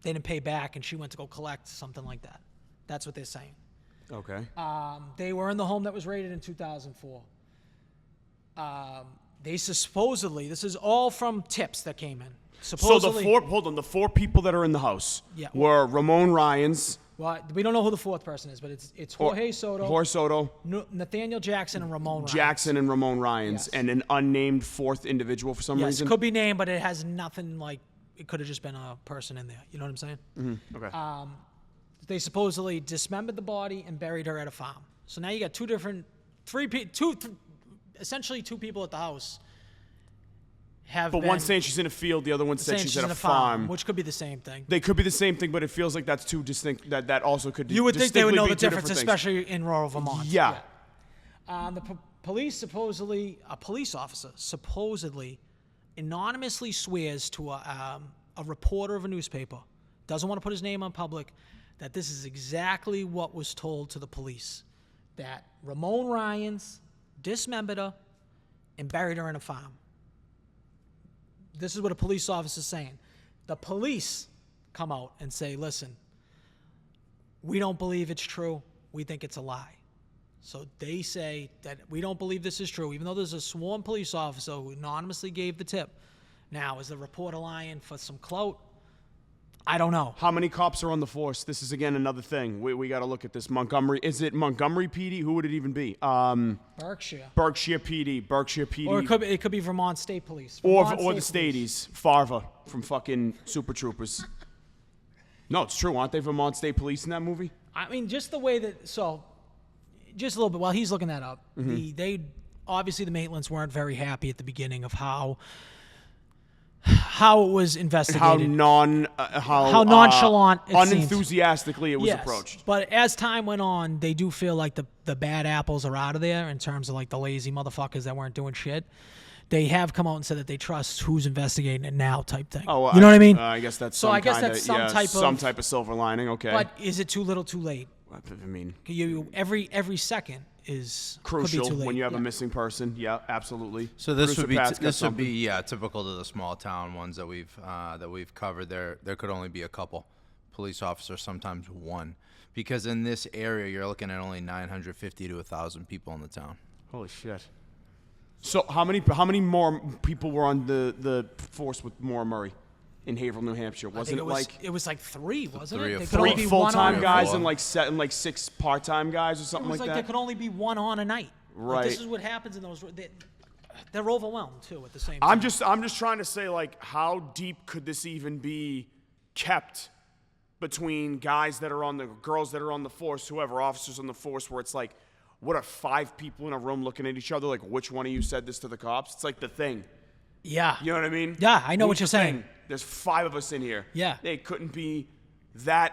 Speaker 3: they didn't pay back, and she went to go collect something like that. That's what they're saying.
Speaker 2: Okay.
Speaker 3: They were in the home that was raided in 2004. They supposedly, this is all from tips that came in. Supposedly,
Speaker 2: So the 4 people that are in the house were Ramon Ryans.
Speaker 3: Well, we don't know who the 4th person is, but it's Jorge Soto, Nathaniel Jackson, and Ramon Ryans.
Speaker 2: Jackson and Ramon Ryans, and an unnamed 4th individual for some reason.
Speaker 3: Yes, could be named, but it has nothing it could have just been a person in there. You know what I'm saying?
Speaker 2: Mm-hmm. Okay.
Speaker 3: They supposedly dismembered the body and buried her at a farm. So now you got essentially 2 people at the house.
Speaker 2: But one saying she's in a field, the other one said she's at a farm.
Speaker 3: Which could be the same thing.
Speaker 2: They could be the same thing, but it feels like that's 2 distinct. That also could.
Speaker 3: You would think they would know the
Speaker 2: difference,
Speaker 3: difference, especially in rural Vermont.
Speaker 2: Yeah.
Speaker 3: The police supposedly, a police officer supposedly anonymously swears to a reporter of a newspaper, doesn't want to put his name on public, that this is exactly what was told to the police, that Ramon Ryans dismembered her and buried her in a farm. This is what a police officer is saying. The police come out and say, listen, we don't believe it's true. We think it's a lie. So they say that we don't believe this is true, even though there's a sworn police officer who anonymously gave the tip. Now, is the reporter lying for some clout? I don't know.
Speaker 2: How many cops are on the force? This is, again, another thing. We got to look at this. Montgomery. Is it Montgomery PD? Who would it even be?
Speaker 3: Berkshire.
Speaker 2: Berkshire PD.
Speaker 3: Or it could be Vermont State Police.
Speaker 2: Or
Speaker 3: Vermont
Speaker 2: the
Speaker 3: State Police.
Speaker 2: Stadies. Farva from fucking Super Troopers. No, it's true. Aren't they Vermont State Police in that movie?
Speaker 3: I mean, just the way that... So, just a little bit, while he's looking that up, they obviously the Maitlands weren't very happy at the beginning of how it was investigated.
Speaker 2: How
Speaker 3: nonchalant it seemed.
Speaker 2: unenthusiastically it was
Speaker 3: Yes,
Speaker 2: approached.
Speaker 3: but as time went on, they do feel like the bad apples are out of there in terms of like the lazy motherfuckers that weren't doing shit. They have come out and said that they trust who's investigating it now, type thing.
Speaker 2: Oh,
Speaker 3: you know what I mean?
Speaker 2: I guess that's
Speaker 3: So
Speaker 2: some
Speaker 3: I guess
Speaker 2: kinda,
Speaker 3: that's some type of-
Speaker 2: some type of silver lining. Okay,
Speaker 3: But is it too little, too late?
Speaker 2: I mean,
Speaker 3: Every second is
Speaker 2: crucial
Speaker 3: could be too late.
Speaker 2: when you have
Speaker 3: Yeah.
Speaker 2: a missing person. Yeah, absolutely.
Speaker 4: So this would be
Speaker 2: Pat's got something.
Speaker 4: typical to the small town ones that we've covered. There could only be a couple police officers, sometimes one, because in this area you're looking at only 950 to 1,000 people in the town.
Speaker 2: Holy shit. So how many more people were on the force with Montgomery in Haverhill, New Hampshire? Wasn't
Speaker 3: it was like three, wasn't
Speaker 4: Three
Speaker 3: it?
Speaker 4: or
Speaker 3: They
Speaker 4: four.
Speaker 3: could only
Speaker 2: three
Speaker 3: be
Speaker 2: full-time
Speaker 3: one
Speaker 2: guys
Speaker 4: four.
Speaker 2: and six part-time guys or
Speaker 3: It
Speaker 2: something
Speaker 3: was
Speaker 2: like
Speaker 3: like
Speaker 2: that?
Speaker 3: there could only be one on a night. Like,
Speaker 2: Right.
Speaker 3: this is what happens in those. They're overwhelmed too at the same time.
Speaker 2: I'm just trying to say, like, how deep could this even be kept between girls that are on the force, whoever, officers on the force, where it's like, what are 5 people in a room looking at each other like, which one of you said this to the cops? It's like The Thing.
Speaker 3: Yeah.
Speaker 2: You know what I mean?
Speaker 3: Yeah, I know what
Speaker 2: Who's
Speaker 3: you're
Speaker 2: The
Speaker 3: saying.
Speaker 2: Thing? There's 5 of us in here.
Speaker 3: Yeah.
Speaker 2: They couldn't be that.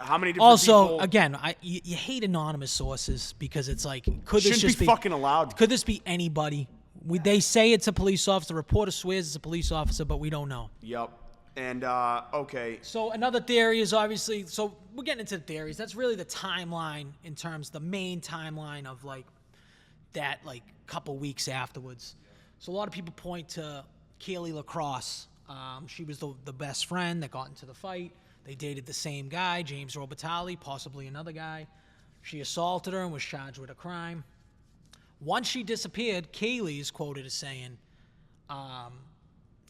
Speaker 2: How many different
Speaker 3: Also,
Speaker 2: people?
Speaker 3: again, you hate anonymous sources because it's like, could this
Speaker 2: Shouldn't
Speaker 3: just
Speaker 2: be fucking allowed.
Speaker 3: Could this be anybody? They say it's a police officer. The reporter swears it's a police officer, but we don't know.
Speaker 2: Yep. And okay.
Speaker 3: So another theory is obviously, so we're getting into the theories. That's really the timeline in terms, the main timeline of like that like couple weeks afterwards. So a lot of people point to Kaylee LaCrosse. She was the best friend that got into the fight. They dated the same guy, James Robitaille, possibly another guy. She assaulted her and was charged with a crime. Once she disappeared, Kaylee is quoted as saying,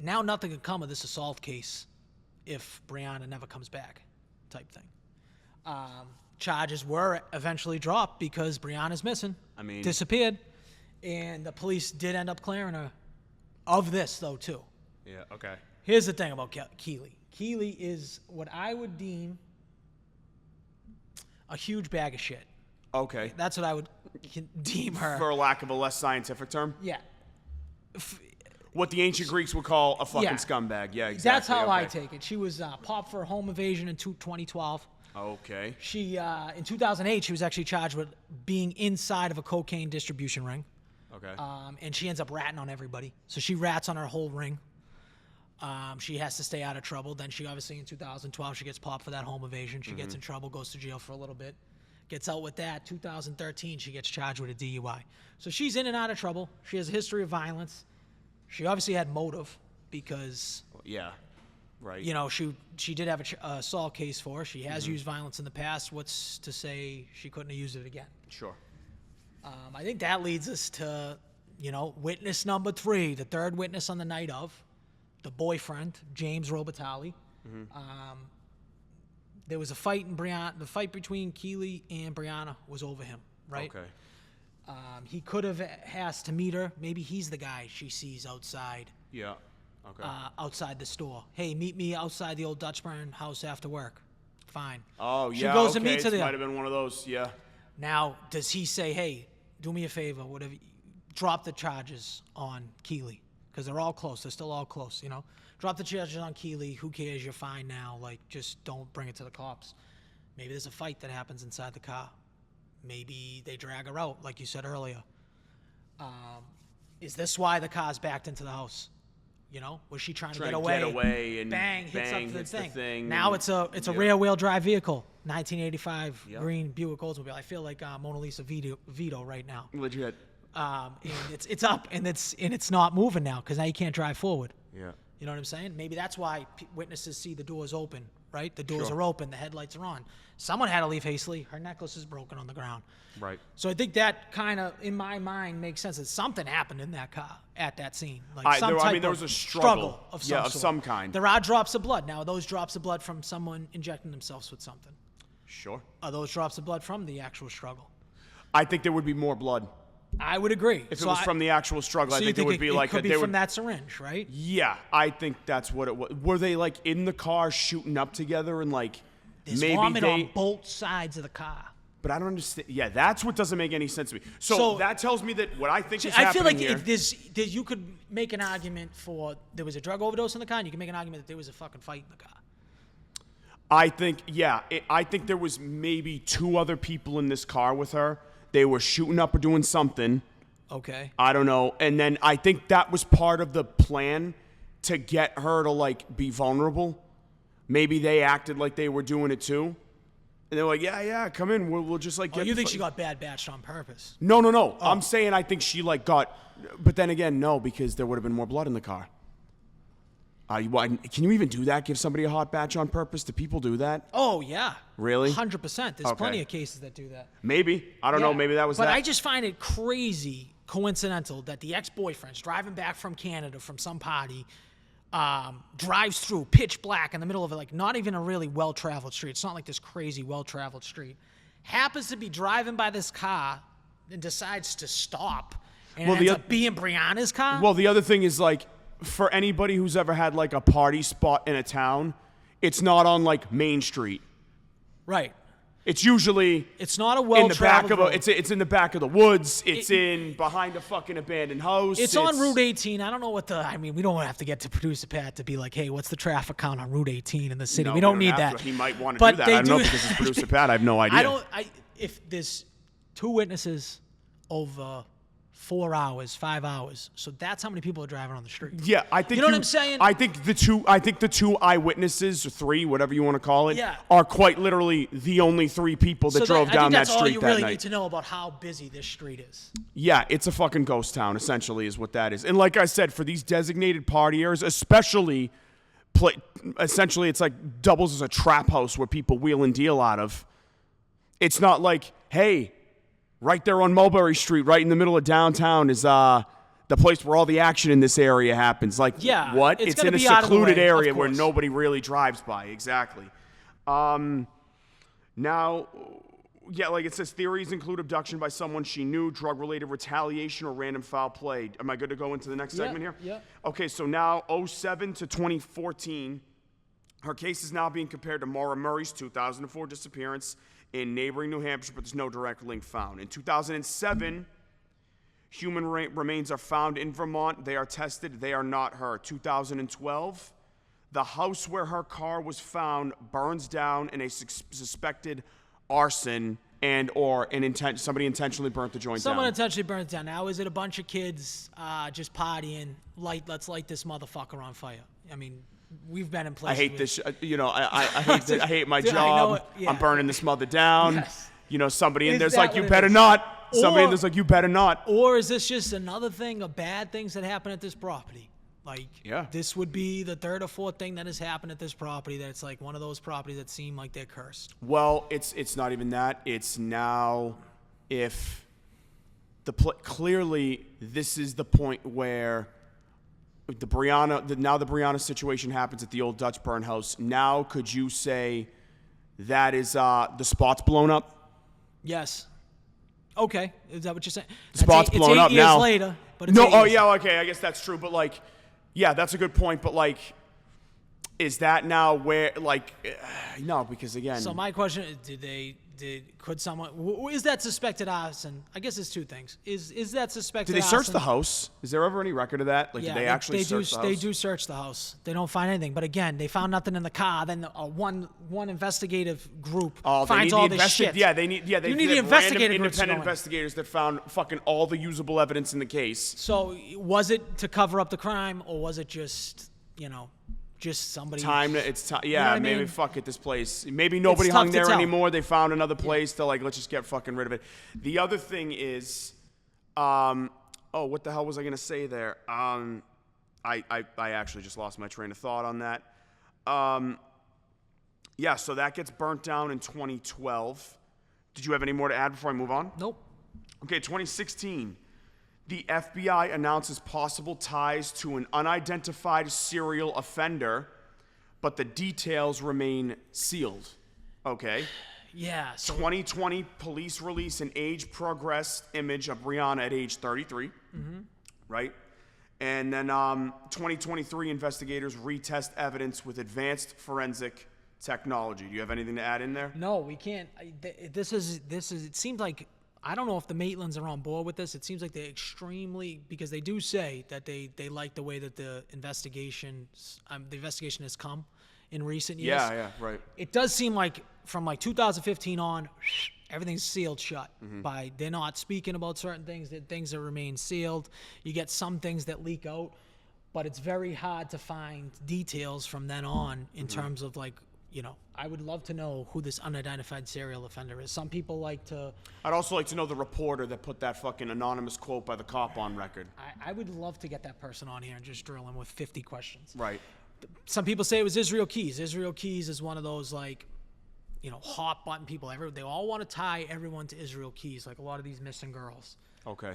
Speaker 3: now nothing can come of this assault case if Brianna never comes back, type thing. Charges were eventually dropped because Brianna's missing.
Speaker 2: I mean-
Speaker 3: disappeared. And the police did end up clearing her of this, though, too.
Speaker 2: Yeah. Okay.
Speaker 3: Here's the thing about Keeley. Keeley is what I would deem a huge bag of shit.
Speaker 2: Okay.
Speaker 3: That's what I would deem her.
Speaker 2: For lack of a less scientific term,
Speaker 3: Yeah.
Speaker 2: what the ancient Greeks would call a fucking
Speaker 3: Yeah.
Speaker 2: scumbag. Yeah, exactly.
Speaker 3: That's how I
Speaker 2: okay.
Speaker 3: take it. She was popped for a home invasion in 2012.
Speaker 2: Okay.
Speaker 3: She, in 2008, she was actually charged with being inside of a cocaine distribution ring.
Speaker 2: Okay.
Speaker 3: And she ends up ratting on everybody. So she rats on her whole ring. She has to stay out of trouble. Then she obviously in 2012, she gets popped for that home evasion. She gets in trouble, goes to jail for a little bit. Gets out with that. 2013, she gets charged with a DUI. So she's in and out of trouble. She has a history of violence. She obviously had motive because,
Speaker 2: Yeah. Right.
Speaker 3: you know, she did have a assault case for her. She has used violence in the past. What's to say she couldn't have used it again?
Speaker 2: Sure.
Speaker 3: I think that leads us to, you know, witness number 3, the third witness on the night of, the boyfriend, James Robitaille. There was a fight in Brianna. The fight between Keeley and Brianna was over him, right?
Speaker 2: Okay.
Speaker 3: He could have asked to meet her. Maybe he's the guy she sees outside,
Speaker 2: Yeah. Okay.
Speaker 3: outside the store. Hey, meet me outside the old Dutchburn house after work. Fine.
Speaker 2: Oh,
Speaker 3: She
Speaker 2: yeah.
Speaker 3: goes
Speaker 2: okay.
Speaker 3: and meets her there.
Speaker 2: Might have been one of those. Yeah.
Speaker 3: Now, does he say, hey, do me a favor, whatever, drop the charges on Keeley? Because they're all close. They're still all close, you know? Drop the charges on Keeley. Who cares? You're fine now. Like, just don't bring it to the cops. Maybe there's a fight that happens inside the car. Maybe they drag her out, like you said earlier. Is this why the car's backed into the house? You know, was she trying to
Speaker 2: Trying
Speaker 3: get
Speaker 2: to
Speaker 3: away?
Speaker 2: get away and
Speaker 3: bang, hits
Speaker 2: bang,
Speaker 3: up the
Speaker 2: hits the
Speaker 3: thing.
Speaker 2: thing
Speaker 3: Now
Speaker 2: and-
Speaker 3: it's a rear wheel drive vehicle, 1985
Speaker 2: Yep.
Speaker 3: green Buick Oldsmobile. I feel like Mona Lisa Vito right now.
Speaker 2: Legit.
Speaker 3: And it's up and it's not moving now because now you can't drive forward.
Speaker 2: Yeah.
Speaker 3: You know what I'm saying? Maybe that's why witnesses see the doors open, right? The doors
Speaker 2: Sure.
Speaker 3: are open, the headlights are on. Someone had to leave hastily. Her necklace is broken on the ground.
Speaker 2: Right.
Speaker 3: So I think that kind of, in my mind, makes sense that something happened in that car at that scene. Like some type
Speaker 2: there
Speaker 3: of
Speaker 2: was a struggle.
Speaker 3: of
Speaker 2: Yeah,
Speaker 3: some
Speaker 2: of
Speaker 3: sort.
Speaker 2: some kind.
Speaker 3: There are drops of blood. Now, are those drops of blood from someone injecting themselves with something?
Speaker 2: Sure.
Speaker 3: Are those drops of blood from the actual struggle?
Speaker 2: I think there would be more blood.
Speaker 3: I would agree.
Speaker 2: If it was from the actual struggle, I
Speaker 3: you
Speaker 2: think there would be like
Speaker 3: could be
Speaker 2: there
Speaker 3: from
Speaker 2: would,
Speaker 3: that syringe, right?
Speaker 2: Yeah, I think that's what it was. Were they like in the car shooting up together and like
Speaker 3: There's
Speaker 2: maybe
Speaker 3: vomit
Speaker 2: they?
Speaker 3: on both sides of the car.
Speaker 2: But I don't understand. Yeah, that's what doesn't make any sense to me. So that tells me that what I think is
Speaker 3: I
Speaker 2: happening
Speaker 3: feel like
Speaker 2: here.
Speaker 3: if you could make an argument for there was a drug overdose in the car, and you can make an argument that there was a fucking fight in the car.
Speaker 2: I think, I think there was maybe 2 other people in this car with her. They were shooting up or doing something.
Speaker 3: Okay.
Speaker 2: I don't know. And then I think that was part of the plan to get her to like be vulnerable. Maybe they acted like they were doing it too. And they're like, yeah, come in. We'll just like get.
Speaker 3: Oh, you think she got bad batched on purpose?
Speaker 2: No.
Speaker 3: Oh.
Speaker 2: I'm saying I think she like got. But then again, no, because there would have been more blood in the car. Can you even do that? Give somebody a hot batch on purpose? Do people do that?
Speaker 3: Oh yeah.
Speaker 2: Really?
Speaker 3: 100%. There's
Speaker 2: Okay.
Speaker 3: plenty of cases that do that.
Speaker 2: Maybe. I don't know.
Speaker 3: Yeah.
Speaker 2: Maybe that was
Speaker 3: But
Speaker 2: that.
Speaker 3: I just find it crazy, coincidental that the ex-boyfriend's driving back from Canada from some party, drives through pitch black in the middle of it, like not even a really well-traveled street. It's not like this crazy well-traveled street. Happens to be driving by this car and decides to stop, and
Speaker 2: Well,
Speaker 3: it ends up being Brianna's car.
Speaker 2: Well, the other thing is like, for anybody who's ever had like a party spot in a town, it's not on like Main Street.
Speaker 3: right.
Speaker 2: It's usually
Speaker 3: It's not a
Speaker 2: in the back
Speaker 3: well-traveled
Speaker 2: of
Speaker 3: road.
Speaker 2: it's in the back of the woods. It's in behind a fucking abandoned house.
Speaker 3: It's on Route 18. I don't know we don't have to get to producer Pat to be like, hey, what's the traffic count on Route 18 in the city?
Speaker 2: No,
Speaker 3: we don't need
Speaker 2: have
Speaker 3: that.
Speaker 2: to. He might want to
Speaker 3: But
Speaker 2: do that.
Speaker 3: they
Speaker 2: I don't know
Speaker 3: do-
Speaker 2: because it's producer Pat. I have no idea.
Speaker 3: If there's 2 witnesses over 4 hours, 5 hours, so that's how many people are driving on the street.
Speaker 2: Yeah, I think
Speaker 3: You know what I'm saying?
Speaker 2: I think the two eyewitnesses, or 3, whatever you want to call it,
Speaker 3: Yeah.
Speaker 2: are quite literally the only 3 people that drove
Speaker 3: I
Speaker 2: down
Speaker 3: think
Speaker 2: that
Speaker 3: that's all
Speaker 2: street
Speaker 3: you
Speaker 2: that
Speaker 3: really
Speaker 2: night.
Speaker 3: need to know about how busy this street is.
Speaker 2: Yeah, it's a fucking ghost town, essentially, is what that is. And like I said, for these designated party areas, especially, essentially, it's like doubles as a trap house where people wheel and deal out of. It's not like, hey, right there on Mulberry Street, right in the middle of downtown, is the place where all the action in this area happens. Like,
Speaker 3: Yeah,
Speaker 2: what?
Speaker 3: it's
Speaker 2: It's
Speaker 3: gonna
Speaker 2: in a
Speaker 3: be out of the
Speaker 2: secluded
Speaker 3: way, of
Speaker 2: area where
Speaker 3: course.
Speaker 2: nobody really drives by. Exactly. Now, yeah, like it says, theories include abduction by someone she knew, drug-related retaliation, or random foul play. Am I good to go into the next segment here?
Speaker 3: yeah.
Speaker 2: Okay, so now 2007 to 2014, her case is now being compared to Maura Murray's 2004 disappearance in neighboring New Hampshire, but there's no direct link found. In 2007, human remains are found in Vermont. They are tested. They are not her. 2012, the house where her car was found burns down in a suspected arson somebody intentionally burnt the joint
Speaker 3: Someone
Speaker 2: down.
Speaker 3: intentionally burns down. Now, is it a bunch of kids just partying? Let's light this motherfucker on fire. I mean, we've been in
Speaker 2: I
Speaker 3: places.
Speaker 2: hate this. I hate my
Speaker 3: Dude, I know
Speaker 2: job.
Speaker 3: it, yeah.
Speaker 2: I'm burning this mother down.
Speaker 3: Yes.
Speaker 2: You know, somebody in
Speaker 3: Is
Speaker 2: there's
Speaker 3: that
Speaker 2: like, you
Speaker 3: what it
Speaker 2: better
Speaker 3: is?
Speaker 2: not. Somebody in
Speaker 3: Or-
Speaker 2: there's like, you better not.
Speaker 3: Or is this just another thing of bad things that happen at this property? Like,
Speaker 2: Yeah.
Speaker 3: this would be the 3rd or 4th thing that has happened at this property that's like one of those properties that seem like they're cursed.
Speaker 2: Well, it's not even that. It's now if clearly this is the point where the Brianna situation happens at the old Dutch burn house. Now, could you say that is the spot's blown up?
Speaker 3: Yes. Okay. Is that what you're saying?
Speaker 2: The spot's blown up
Speaker 3: It's 8 years
Speaker 2: now.
Speaker 3: later, but it's
Speaker 2: No,
Speaker 3: 8
Speaker 2: oh
Speaker 3: years.
Speaker 2: yeah, okay, I guess that's true. But like, yeah, that's a good point. But like, is that now where like, no, because again,
Speaker 3: So my question is, did Could someone? Is that suspected arson? I guess it's two things. Is that suspected?
Speaker 2: Did they
Speaker 3: arson?
Speaker 2: search the house? Is there ever any record of that? Like,
Speaker 3: Yeah,
Speaker 2: did they actually search the house?
Speaker 3: They do search the house. They don't find anything. But again, they found nothing in the car. Then one investigative group finds all this shit.
Speaker 2: Yeah, they need. Yeah, they
Speaker 3: You need
Speaker 2: have
Speaker 3: the investigative
Speaker 2: random
Speaker 3: groups
Speaker 2: independent
Speaker 3: going.
Speaker 2: investigators that found fucking all the usable evidence in the case.
Speaker 3: So was it to cover up the crime, or was it just just somebody?
Speaker 2: It's time. Yeah,
Speaker 3: know what I
Speaker 2: maybe
Speaker 3: mean?
Speaker 2: fuck it. This place. Maybe nobody
Speaker 3: tough
Speaker 2: hung
Speaker 3: to
Speaker 2: there
Speaker 3: tell.
Speaker 2: anymore. They found another place to let's just get fucking rid of it. The other thing is, what the hell was I gonna say there? I actually just lost my train of thought on that. Yeah, so that gets burnt down in 2012. Did you have any more to add before I move on?
Speaker 3: Nope.
Speaker 2: Okay, 2016. The FBI announces possible ties to an unidentified serial offender, but the details remain sealed. Okay.
Speaker 3: Yeah. So
Speaker 2: 2020, police release an age-progressed image of Brianna at age 33. Right? And then 2023, investigators retest evidence with advanced forensic technology. Do you have anything to add in there?
Speaker 3: no, we can't. This is. It seems like. I don't know if the Maitlands are on board with this. It seems like they're extremely, because they do say that they like the way that the investigation has come in recent years.
Speaker 2: Yeah, right.
Speaker 3: It does seem like from like 2015 on, everything's sealed shut. They're not speaking about certain things. That things that remain sealed. You get some things that leak out, but it's very hard to find details from then on in terms of like. I would love to know who this unidentified serial offender is. Some people like to.
Speaker 2: I'd also like to know the reporter that put that fucking anonymous quote by the cop on record.
Speaker 3: I would love to get that person on here and just drill him with 50 questions.
Speaker 2: Right.
Speaker 3: Some people say it was Israel Keys. Israel Keys is one of those like, hot button people. They all want to tie everyone to Israel Keys, like a lot of these missing girls.
Speaker 2: Okay.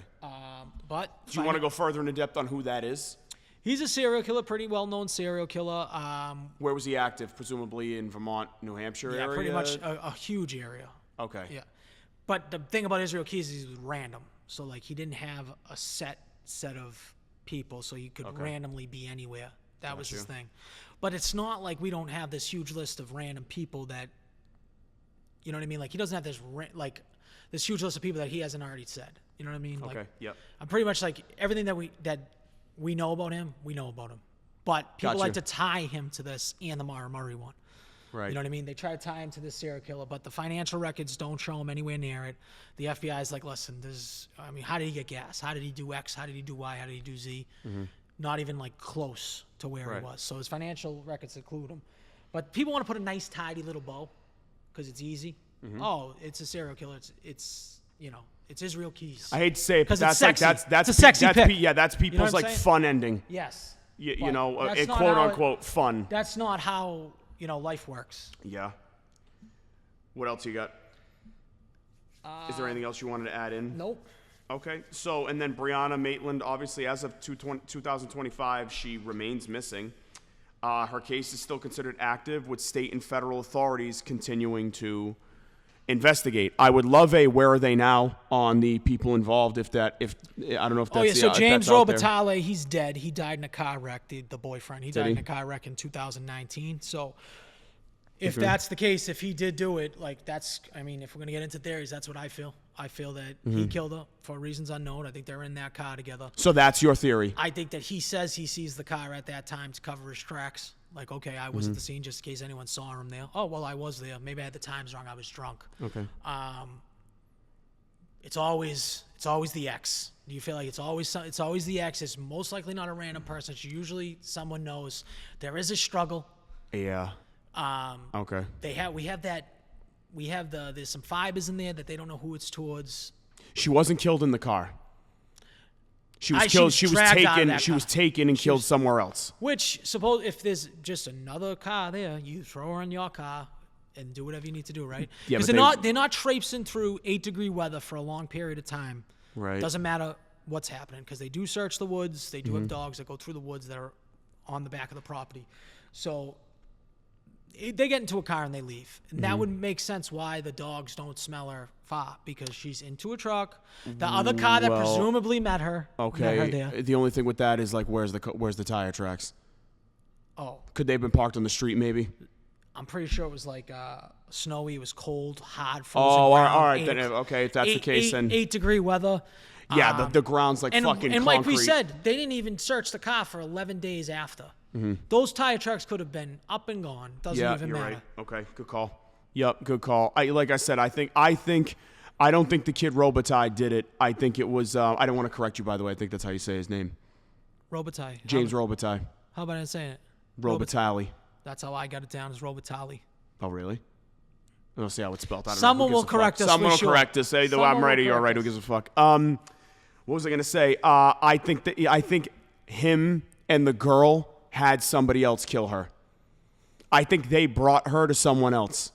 Speaker 3: But
Speaker 2: Do you want to go further into depth on who that is?
Speaker 3: he's a serial killer, pretty well-known serial killer.
Speaker 2: Where was he active? Presumably in Vermont, New Hampshire area?
Speaker 3: Yeah, pretty much a huge area.
Speaker 2: Okay.
Speaker 3: Yeah. But the thing about Israel Keys is he was random. So, like, he didn't have a set of people, so you could randomly be anywhere. That was his thing. But it's not like we don't have this huge list of random people that, you know what I mean? Like, he doesn't have this huge list of people that he hasn't already said. You know what I mean?
Speaker 2: Okay,
Speaker 3: Like,
Speaker 2: yep.
Speaker 3: I'm pretty much like everything that we know about him, we know about him. But people like to tie him to this and the Montgomery one.
Speaker 2: Right.
Speaker 3: You know what I mean? They try to tie him to this serial killer, but the financial records don't show him anywhere near it. The FBI is like, listen, how did he get gas? How did he do X? How did he do Y? How did he do Z? Not even like close to where he was. So his financial records include him. But people want to put a nice, tidy little bow because it's easy. Oh, it's a serial killer. It's Israel Keys.
Speaker 2: I hate to say it, but
Speaker 3: 'Cause it's
Speaker 2: that's
Speaker 3: sexy.
Speaker 2: that's
Speaker 3: It's a sexy pick.
Speaker 2: that's
Speaker 3: You know
Speaker 2: people's
Speaker 3: what I'm
Speaker 2: like
Speaker 3: saying?
Speaker 2: fun ending.
Speaker 3: Yes.
Speaker 2: You
Speaker 3: But
Speaker 2: know,
Speaker 3: that's
Speaker 2: a
Speaker 3: not
Speaker 2: quote
Speaker 3: how
Speaker 2: unquote fun.
Speaker 3: That's not how, life works.
Speaker 2: Yeah. What else you got? Is there anything else you wanted to add in?
Speaker 3: Nope.
Speaker 2: Okay. So, and then Brianna Maitland, obviously, as of 2025, she remains missing. Her case is still considered active, with state and federal authorities continuing to investigate. I would love a where are they now on the people involved. If I don't know if that's.
Speaker 3: Oh yeah, so
Speaker 2: if
Speaker 3: James
Speaker 2: that's out there.
Speaker 3: Robitaille, he's dead. He died in a car wreck. The boyfriend, he died in a car wreck in 2019. So, if that's the case, if he did do it, like that's, if we're gonna get into theories, that's what I feel. I feel that he killed her for reasons unknown. I think they're in that car together.
Speaker 2: So that's your theory.
Speaker 3: I think that he says he sees the car at that time to cover his tracks. Like, okay, I was at the scene just in case anyone saw him there. Oh, well, I was there. Maybe I had the times wrong. I was drunk.
Speaker 2: Okay.
Speaker 3: It's always the ex. Do you feel like it's always the ex? It's most likely not a random person. It's usually someone knows there is a struggle.
Speaker 2: Yeah. Okay.
Speaker 3: There's some fibers in there that they don't know who it's towards.
Speaker 2: She wasn't killed in the car. She was
Speaker 3: She
Speaker 2: killed.
Speaker 3: was
Speaker 2: She was
Speaker 3: dragged out of
Speaker 2: taken.
Speaker 3: that
Speaker 2: She
Speaker 3: car.
Speaker 2: was taken and killed somewhere else.
Speaker 3: Which, suppose if there's just another car there, you throw her in your car and do whatever you need to do, right?
Speaker 2: Yeah,
Speaker 3: Because
Speaker 2: but
Speaker 3: they're not traipsing through 8-degree weather for a long period of time.
Speaker 2: Right.
Speaker 3: Doesn't matter what's happening because they do search the woods. They do have dogs that go through the woods that are on the back of the property. So they get into a car and they leave. And that would make sense why the dogs don't smell her far, because she's into a truck. The other car that presumably met her there.
Speaker 2: The only thing with that is like, where's the tire tracks?
Speaker 3: Oh,
Speaker 2: Could they have been parked on the street? Maybe.
Speaker 3: I'm pretty sure it was like snowy. It was cold, hot, frozen
Speaker 2: Oh,
Speaker 3: ground.
Speaker 2: all right. Then, okay, if that's the case, then
Speaker 3: 8-degree weather.
Speaker 2: yeah, the ground's like
Speaker 3: And
Speaker 2: fucking concrete.
Speaker 3: like we said, they didn't even search the car for 11 days after. Those tire tracks could have been up and gone. Doesn't even
Speaker 2: you're
Speaker 3: matter.
Speaker 2: right. Okay, good call. Yep, good call. Like I said, I don't think the kid Robitaille did it. I think it was. I don't want to correct you, by the way. I think that's how you say his name.
Speaker 3: Robitaille.
Speaker 2: James Robitaille.
Speaker 3: How about I saying it?
Speaker 2: Robitaille.
Speaker 3: That's how I got it down, is Robitaille.
Speaker 2: Oh, really? Let's see how it's spelled. I don't
Speaker 3: Someone
Speaker 2: know.
Speaker 3: will correct us.
Speaker 2: Someone
Speaker 3: for
Speaker 2: will
Speaker 3: sure.
Speaker 2: correct us. Either
Speaker 3: Someone
Speaker 2: I'm right or
Speaker 3: will
Speaker 2: you're right.
Speaker 3: correct
Speaker 2: Who
Speaker 3: us.
Speaker 2: gives a fuck? What was I gonna say? I think him and the girl had somebody else kill her. I think they brought her to someone else.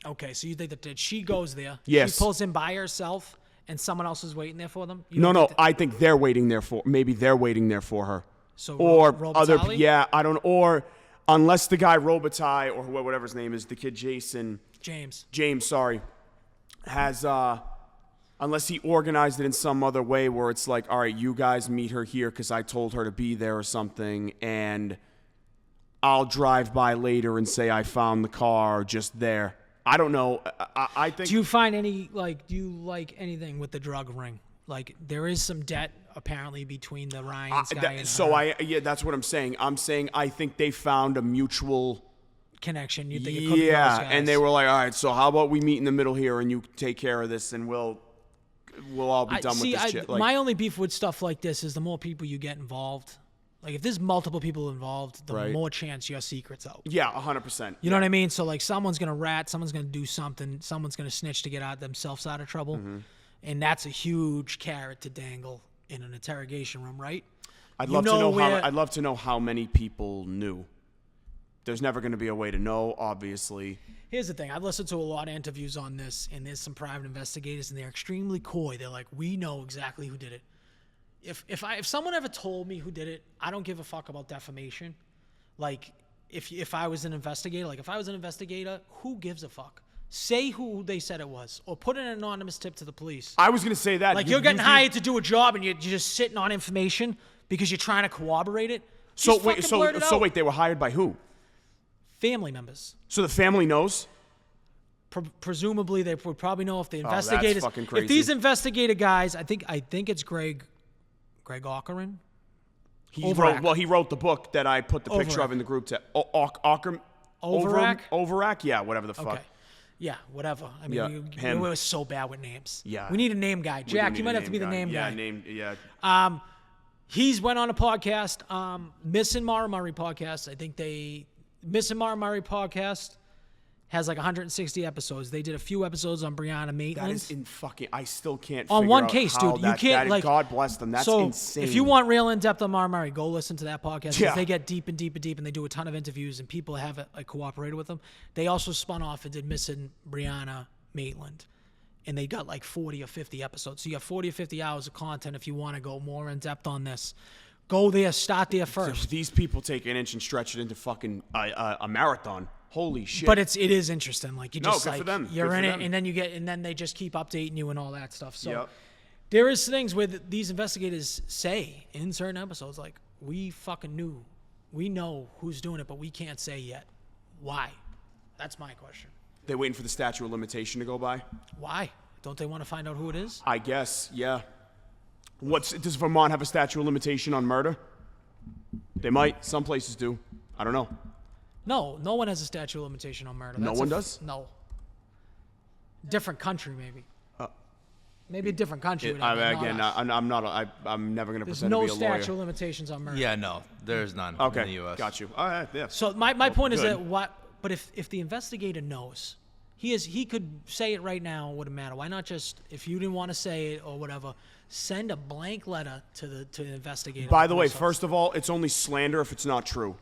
Speaker 3: Okay, so you think that she goes there?
Speaker 2: Yes.
Speaker 3: She pulls in by herself, and someone else is waiting there for them? You
Speaker 2: No,
Speaker 3: don't
Speaker 2: no.
Speaker 3: think that-
Speaker 2: I think they're waiting there for. Maybe they're waiting there for her.
Speaker 3: So
Speaker 2: Or other.
Speaker 3: Robitaille?
Speaker 2: Yeah, I don't. Or unless the guy Robitaille or whatever his name is, the kid James. Sorry, has unless he organized it in some other way where it's like, all right, you guys meet her here because I told her to be there or something, and I'll drive by later and say I found the car just there. I don't know. I think.
Speaker 3: Do you find any, do you like anything with the drug ring? Like, there is some debt, apparently, between the Ryans guy and her.
Speaker 2: That's what I'm saying. I'm saying I think they found a mutual
Speaker 3: connection. You think it could be those
Speaker 2: yeah,
Speaker 3: guys?
Speaker 2: and they were like, all right, so how about we meet in the middle here and you take care of this and we'll all be done with this shit. Like,
Speaker 3: my only beef with stuff like this is the more people you get involved. Like, if there's multiple people involved, the
Speaker 2: Right.
Speaker 3: more chance your secret's out.
Speaker 2: yeah, 100%.
Speaker 3: You know what I mean? So, like, someone's going to rat, someone's going to do something, someone's going to snitch to get themselves out of trouble.
Speaker 2: Mm-hmm.
Speaker 3: And that's a huge carrot to dangle in an interrogation room, right?
Speaker 2: I'd
Speaker 3: You
Speaker 2: love to know
Speaker 3: where-
Speaker 2: how many people knew. There's never going to be a way to know, obviously.
Speaker 3: Here's the thing. I've listened to a lot of interviews on this, and there's some private investigators, and they're extremely coy. They're like, we know exactly who did it. If someone ever told me who did it, I don't give a fuck about defamation. Like, if I was an investigator, who gives a fuck? Say who they said it was, or put an anonymous tip to the police.
Speaker 2: I was going to say that.
Speaker 3: Like, you're getting hired to do a job, and you're just sitting on information because you're trying to corroborate it.
Speaker 2: So
Speaker 3: Just
Speaker 2: wait,
Speaker 3: fucking blurt it out.
Speaker 2: they were hired by who?
Speaker 3: Family members.
Speaker 2: So the family knows?
Speaker 3: Presumably, they would probably know if the
Speaker 2: that's
Speaker 3: investigators.
Speaker 2: fucking
Speaker 3: If
Speaker 2: crazy.
Speaker 3: these investigator guys, I think it's Greg Ockerin.
Speaker 2: He wrote the book that I put the picture
Speaker 3: Overack.
Speaker 2: of in the group chat. Overack? Overack? Yeah, whatever the fuck.
Speaker 3: Okay. Yeah, whatever. I mean,
Speaker 2: Yeah,
Speaker 3: we
Speaker 2: him.
Speaker 3: were so bad with names.
Speaker 2: Yeah.
Speaker 3: We need a name guy.
Speaker 2: We
Speaker 3: Jack,
Speaker 2: do
Speaker 3: you
Speaker 2: need
Speaker 3: might
Speaker 2: a
Speaker 3: have to be the name guy.
Speaker 2: Yeah.
Speaker 3: He's went on a podcast, Missing Mara Murray podcast. I think Missing Mara Murray podcast has like 160 episodes. They did a few episodes on Brianna Maitland.
Speaker 2: That is I still can't
Speaker 3: on
Speaker 2: figure
Speaker 3: one
Speaker 2: out
Speaker 3: case,
Speaker 2: how
Speaker 3: dude.
Speaker 2: that-
Speaker 3: You can't
Speaker 2: that-
Speaker 3: like.
Speaker 2: God bless them. That's
Speaker 3: so
Speaker 2: insane.
Speaker 3: If you want real in depth on Mara Murray, go listen to that podcast. 'Cause
Speaker 2: Yeah.
Speaker 3: They get deep and deep and deep, and they do a ton of interviews, and people have cooperated with them. They also spun off and did Missing Brianna Maitland, and they got like 40 or 50 episodes. So you have 40 or 50 hours of content if you want to go more in depth on this. Go there, start there first.
Speaker 2: These people take an inch and stretch it into fucking a marathon. Holy shit.
Speaker 3: But it is interesting. Like, you
Speaker 2: No,
Speaker 3: just
Speaker 2: good
Speaker 3: like
Speaker 2: for them.
Speaker 3: you're
Speaker 2: Good
Speaker 3: in
Speaker 2: for
Speaker 3: it,
Speaker 2: them.
Speaker 3: and then they just keep updating you and all that stuff. So
Speaker 2: Yep.
Speaker 3: there is things where these investigators say in certain episodes, like, we fucking knew, we know who's doing it, but we can't say yet. Why? That's my question.
Speaker 2: They're waiting for the statute of limitation to go by?
Speaker 3: Why? Don't they want to find out who it is?
Speaker 2: I guess, yeah. Does Vermont have a statute of limitation on murder? They might. Some places do. I don't know.
Speaker 3: No one has a statute of limitation on murder.
Speaker 2: No one does?
Speaker 3: No. Different country, maybe. Maybe a different country. would have it, not us.
Speaker 2: I'm never going to
Speaker 3: There's
Speaker 2: pretend
Speaker 3: no
Speaker 2: to be a lawyer.
Speaker 3: statute of limitations on murder.
Speaker 4: Yeah, no, there's none in
Speaker 2: Okay,
Speaker 4: the U.S.
Speaker 2: got you. All right, yeah.
Speaker 3: So my point is
Speaker 2: good.
Speaker 3: that but if the investigator knows, he could say it right now, it wouldn't matter. Why not just, if you didn't want to say it or whatever, send a blank letter to the investigator.
Speaker 2: By the way, first of all, it's only slander if it's not true.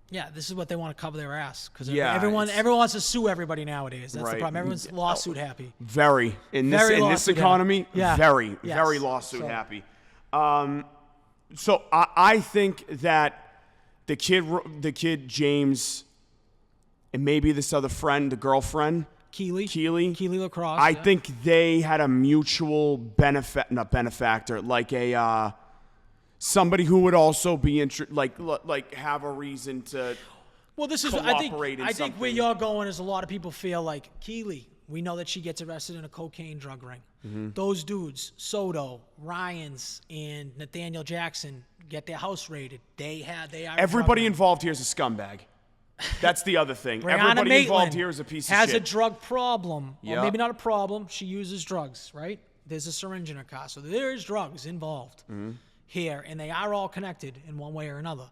Speaker 3: Yeah, this is what they want to cover their ass, because
Speaker 2: Yeah,
Speaker 3: everyone wants to sue everybody nowadays. That's the
Speaker 2: Right.
Speaker 3: problem. Everyone's lawsuit happy.
Speaker 2: Very. In
Speaker 3: Very
Speaker 2: this
Speaker 3: lawsuit
Speaker 2: economy,
Speaker 3: happy. Yeah.
Speaker 2: very,
Speaker 3: Yes.
Speaker 2: very lawsuit
Speaker 3: So-
Speaker 2: happy. So I think that the kid James, and maybe this other friend, the girlfriend, Keely
Speaker 3: Lacrosse.
Speaker 2: I
Speaker 3: yeah.
Speaker 2: think they had a mutual benefactor, like somebody who would also be like have a reason to.
Speaker 3: Well, this is
Speaker 2: cooperate in
Speaker 3: I think where
Speaker 2: something.
Speaker 3: you're going is a lot of people feel like Keely. We know that she gets arrested in a cocaine drug ring.
Speaker 2: Mm-hmm.
Speaker 3: Those dudes, Soto, Ryans, and Nathaniel Jackson, get their house raided. They are
Speaker 2: Everybody involved here is a scumbag. That's the other thing.
Speaker 3: Brianna
Speaker 2: Everybody
Speaker 3: Maitland
Speaker 2: involved here is a piece of
Speaker 3: has
Speaker 2: shit.
Speaker 3: a drug problem.
Speaker 2: Yeah.
Speaker 3: Or maybe not a problem. She uses drugs, right? There's a syringe in her car. So there is drugs involved here, and they are all connected in one way or another.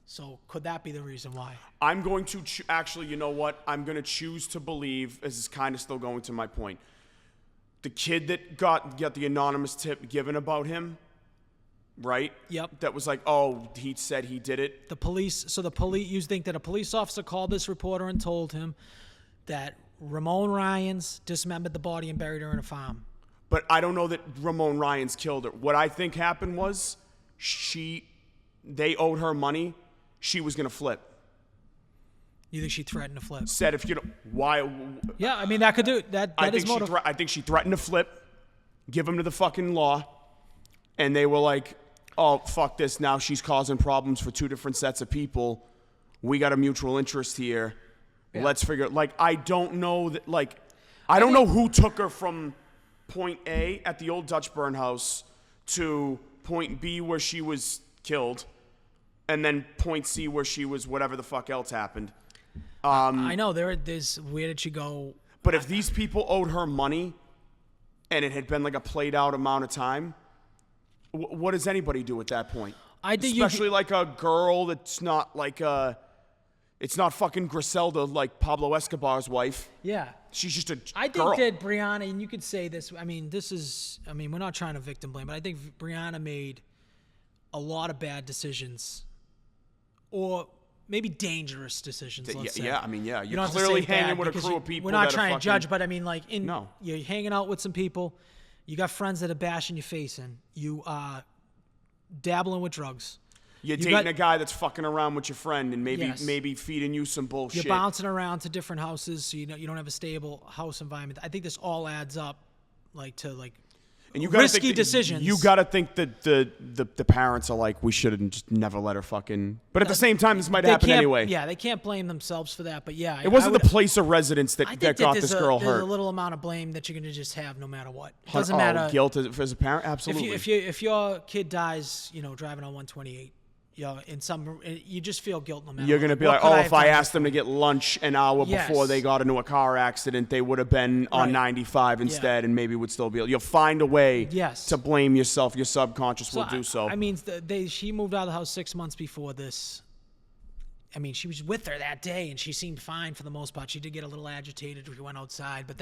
Speaker 3: So could that be the reason why?
Speaker 2: I'm going to actually, you know what? I'm going to choose to believe, this is kind of still going to my point. The kid that got the anonymous tip given about him, right?
Speaker 3: Yep.
Speaker 2: That was like, oh, he said he did it.
Speaker 3: The police, you think that a police officer called this reporter and told him that Ramon Ryans dismembered the body and buried her in a farm.
Speaker 2: But I don't know that Ramon Ryans killed her. What I think happened was they owed her money. She was going to flip.
Speaker 3: You think she threatened to flip?
Speaker 2: Said if you don't, why?
Speaker 3: Yeah, I mean, that could do it. That is motive.
Speaker 2: I think she threatened to flip, give him to the fucking law, and they were like, oh, fuck this. Now she's causing problems for two different sets of people. We got a mutual interest here.
Speaker 3: Yeah.
Speaker 2: Let's figure it. Like, I don't know that, like, I don't know who took her from point A at the old Dutch burn house to point B where she was killed, and then point C where she was whatever the fuck else happened.
Speaker 3: I know there's where did she go?
Speaker 2: But if these people owed her money and it had been like a played out amount of time, what does anybody do at that point?
Speaker 3: I think
Speaker 2: especially like a girl that's not like it's not fucking Griselda like Pablo Escobar's wife.
Speaker 3: Yeah.
Speaker 2: She's just a
Speaker 3: I think
Speaker 2: girl.
Speaker 3: that Brianna, and you could say this, I mean, we're not trying to victim blame, but I think Brianna made a lot of bad decisions or maybe dangerous decisions, let's say.
Speaker 2: Yeah, I mean, yeah.
Speaker 3: You
Speaker 2: You're
Speaker 3: don't have to
Speaker 2: clearly
Speaker 3: say
Speaker 2: hanging
Speaker 3: bad
Speaker 2: with a
Speaker 3: because
Speaker 2: crew of people.
Speaker 3: We're not
Speaker 2: that
Speaker 3: trying
Speaker 2: are
Speaker 3: to judge,
Speaker 2: fucking-
Speaker 3: but I mean, like,
Speaker 2: No.
Speaker 3: you're hanging out with some people. You got friends that are bashing your face in. You are dabbling with drugs.
Speaker 2: You're
Speaker 3: You
Speaker 2: dating
Speaker 3: got-
Speaker 2: a guy that's fucking around with your friend and
Speaker 3: Yes.
Speaker 2: maybe feeding you some bullshit.
Speaker 3: You're bouncing around to different houses, so you don't have a stable house environment. I think this all adds up, to
Speaker 2: and you gotta
Speaker 3: risky
Speaker 2: think that,
Speaker 3: decisions.
Speaker 2: You got to think that the parents are like, we should have just never let her fucking. But at the same time, this might happen
Speaker 3: can't-
Speaker 2: anyway.
Speaker 3: Yeah, they can't blame themselves for that. But yeah,
Speaker 2: It wasn't the place of residence
Speaker 3: I
Speaker 2: that
Speaker 3: think
Speaker 2: got
Speaker 3: there's
Speaker 2: this girl
Speaker 3: there's
Speaker 2: hurt.
Speaker 3: a little amount of blame that you're going to just have no matter what. It doesn't matter.
Speaker 2: Guilt as a parent, absolutely.
Speaker 3: If your kid dies, driving on 128, you just feel guilt no matter.
Speaker 2: You're going to be
Speaker 3: What
Speaker 2: like,
Speaker 3: could
Speaker 2: oh,
Speaker 3: I
Speaker 2: if
Speaker 3: have
Speaker 2: I
Speaker 3: done
Speaker 2: asked them to get lunch an hour
Speaker 3: Yes.
Speaker 2: before they got into a car accident, they would have been on
Speaker 3: Right.
Speaker 2: 95 instead and maybe would still be. You'll find a way
Speaker 3: Yes.
Speaker 2: to blame yourself. Your subconscious will do so.
Speaker 3: I mean, she moved out of the house 6 months before this. I mean, she was with her that day, and she seemed fine for the most part. She did get a little agitated when we went outside, but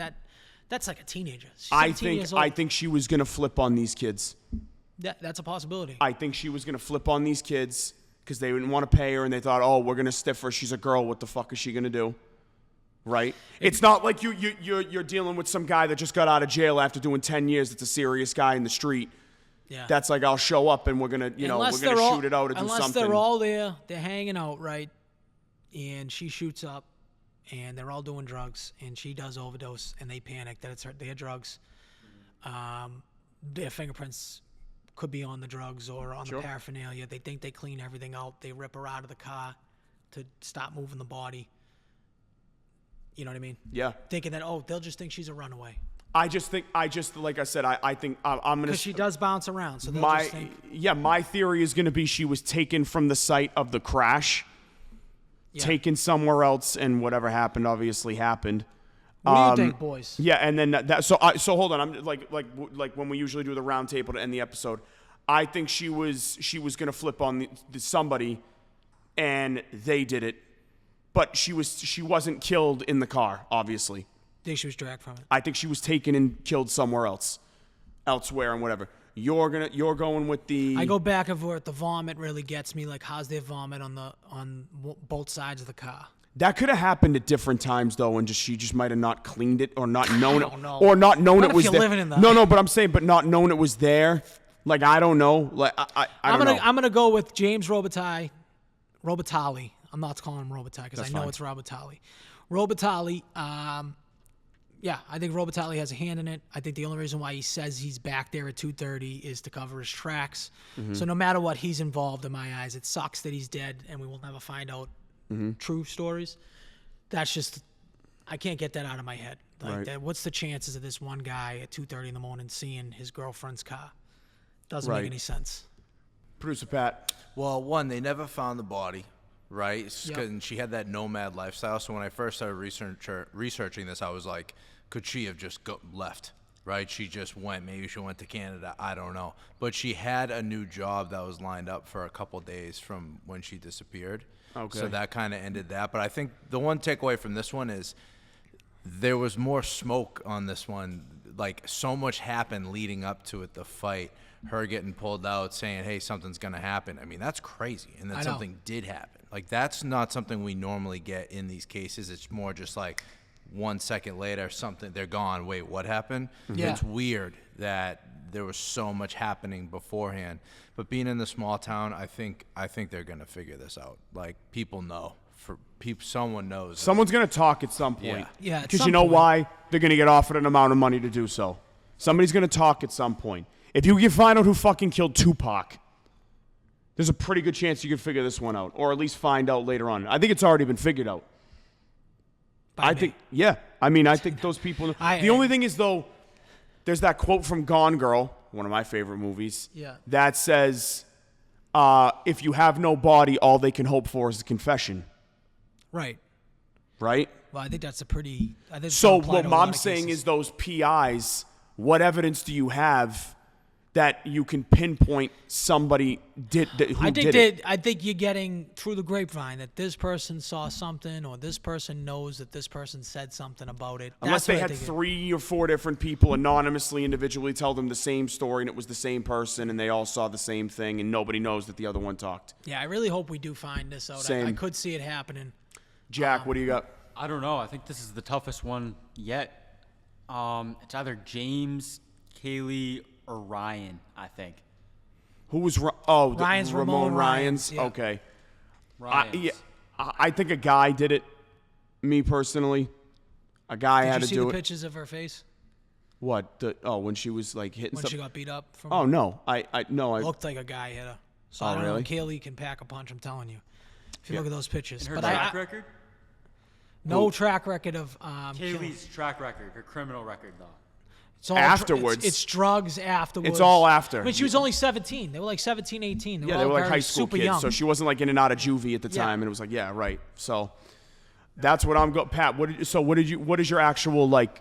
Speaker 3: that's like a teenager. She's 17 years old.
Speaker 2: I think she was going to flip on these kids.
Speaker 3: That's a possibility.
Speaker 2: I think she was going to flip on these kids because they didn't want to pay her and they thought, oh, we're going to stiff her. She's a girl. What the fuck is she going to do? Right? It's not like you're dealing with some guy that just got out of jail after doing 10 years. That's a serious guy in the street.
Speaker 3: Yeah.
Speaker 2: That's like, I'll show up and we're going to,
Speaker 3: Unless
Speaker 2: we're going
Speaker 3: they're
Speaker 2: to
Speaker 3: all-
Speaker 2: shoot it out or do
Speaker 3: unless
Speaker 2: something.
Speaker 3: they're all there, they're hanging out, right? And she shoots up, and they're all doing drugs, and she does overdose, and they panic that it's their drugs. Their fingerprints could be on the drugs or on the paraphernalia. They think they clean everything out. They rip her out of the car to stop moving the body. You know what I mean?
Speaker 2: Yeah.
Speaker 3: Thinking that, they'll just think she's a runaway.
Speaker 2: Like I said, I think I'm going to.
Speaker 3: Because she does bounce around, so they'll just think.
Speaker 2: My theory is going to be she was taken from the site of the crash, taken somewhere else, and whatever happened obviously happened.
Speaker 3: What do you think, boys?
Speaker 2: Yeah, and then so hold on. I'm like when we usually do the round table to end the episode. I think she was going to flip on somebody, and they did it, but she wasn't killed in the car. Obviously,
Speaker 3: Think she was dragged from it.
Speaker 2: I think she was taken and killed elsewhere, and whatever. You're going with the.
Speaker 3: I go back and forth. The vomit really gets me. Like, how's their vomit on both sides of the car?
Speaker 2: That could have happened at different times though, and she just might have not cleaned it or not known
Speaker 3: don't know.
Speaker 2: it, or not known
Speaker 3: What
Speaker 2: it
Speaker 3: if
Speaker 2: was
Speaker 3: you're
Speaker 2: there.
Speaker 3: living in the-
Speaker 2: No, but I'm saying, but not known it was there. Like I don't know. Like I don't know.
Speaker 3: I'm gonna go with James Robitaille. I'm not calling him Robitaille because I know
Speaker 2: fine.
Speaker 3: it's Robitaille. Robitaille. Yeah, I think Robitaille has a hand in it. I think the only reason why he says he's back there at 2:30 is to cover his tracks.
Speaker 2: Mm-hmm.
Speaker 3: So no matter what, he's involved in my eyes. It sucks that he's dead, and we will never find out true stories. That's just, I can't get that out of my head. Like,
Speaker 2: Right.
Speaker 3: that, what's the chances of this one guy at 2:30 in the morning seeing his girlfriend's car? Doesn't
Speaker 2: Right.
Speaker 3: make any sense.
Speaker 2: Producer Pat.
Speaker 4: Well, one, they never found the body, right?
Speaker 3: Yep.
Speaker 4: And she had that nomad lifestyle. So when I first started researching this, I was like, could she have just left, right? She just went. Maybe she went to Canada. I don't know. But she had a new job that was lined up for a couple days from when she disappeared.
Speaker 2: Okay.
Speaker 4: So that kind of ended that. But I think the one takeaway from this one is there was more smoke on this one. Like, so much happened leading up to it, the fight. Her getting pulled out, saying, hey, something's going to happen. I mean, that's crazy. And
Speaker 3: I
Speaker 4: then
Speaker 3: know.
Speaker 4: something did happen. Like, that's not something we normally get in these cases. It's more just like 1 second later, something, they're gone. Wait, what happened?
Speaker 3: Yeah.
Speaker 4: It's weird that there was so much happening beforehand. But being in the small town, I think they're going to figure this out. Like, people know. Someone knows.
Speaker 2: Someone's going to talk at some point.
Speaker 3: Yeah, at
Speaker 2: Because
Speaker 3: some
Speaker 2: you know
Speaker 3: point.
Speaker 2: why? They're going to get offered an amount of money to do so. Somebody's going to talk at some point. If you can find out who fucking killed Tupac, there's a pretty good chance you can figure this one out. Or at least find out later on. I think it's already been figured out.
Speaker 3: By me.
Speaker 2: I think those people. The only thing is, though, there's that quote from Gone Girl, one of my favorite movies,
Speaker 3: Yeah.
Speaker 2: that says, if you have no body, all they can hope for is a confession.
Speaker 3: Right.
Speaker 2: Right?
Speaker 3: Well, I think that's a pretty. I think
Speaker 2: So
Speaker 3: it's applied
Speaker 2: what
Speaker 3: to a lot
Speaker 2: Mom's
Speaker 3: of
Speaker 2: saying
Speaker 3: cases.
Speaker 2: is those PIs, what evidence do you have that you can pinpoint somebody who did it?
Speaker 3: I think you're getting through the grapevine that this person saw something, or this person knows that this person said something about it.
Speaker 2: Unless
Speaker 3: That's
Speaker 2: they
Speaker 3: what I
Speaker 2: had
Speaker 3: think
Speaker 2: 3 or 4 different people anonymously, individually tell them the same story, and it was the same person, and they all saw the same thing, and nobody knows that the other one talked.
Speaker 3: Yeah, I really hope we do find this out. I
Speaker 2: Same.
Speaker 3: could see it happening.
Speaker 2: Jack, what do you got?
Speaker 5: I don't know. I think this is the toughest one yet. It's either James, Kaylee, or Ryan, I think.
Speaker 2: Who was
Speaker 3: Ryan's Ramon
Speaker 2: Ryans?
Speaker 3: Ryans, yeah.
Speaker 2: Okay.
Speaker 5: Ryan's.
Speaker 2: I think a guy did it. Me personally, a guy
Speaker 3: Did
Speaker 2: had
Speaker 3: you
Speaker 2: to
Speaker 3: see
Speaker 2: do
Speaker 3: the
Speaker 2: it.
Speaker 3: pictures of her face
Speaker 2: What? When she was like hitting
Speaker 3: when
Speaker 2: stuff.
Speaker 3: she got beat up? From
Speaker 2: Oh no, I
Speaker 3: looked like a guy hit her. So
Speaker 2: Oh,
Speaker 3: I don't
Speaker 2: really?
Speaker 3: know. Kaylee can pack a punch. I'm telling you. If you look at those pictures,
Speaker 5: Her
Speaker 3: but
Speaker 5: track record?
Speaker 3: no track record of
Speaker 5: Kaylee's track record, her criminal record, though.
Speaker 3: It's all
Speaker 2: Afterwards.
Speaker 3: it's drugs afterwards.
Speaker 2: It's all after.
Speaker 3: I mean, she was only 17. They were like 17, 18.
Speaker 2: Yeah,
Speaker 3: all
Speaker 2: they were like
Speaker 3: very
Speaker 2: high school
Speaker 3: super
Speaker 2: kids,
Speaker 3: young.
Speaker 2: so she wasn't like in and out of juvie at the
Speaker 3: Yeah.
Speaker 2: time, and it was like, yeah, right. So that's what I'm going. Pat, what is your actual what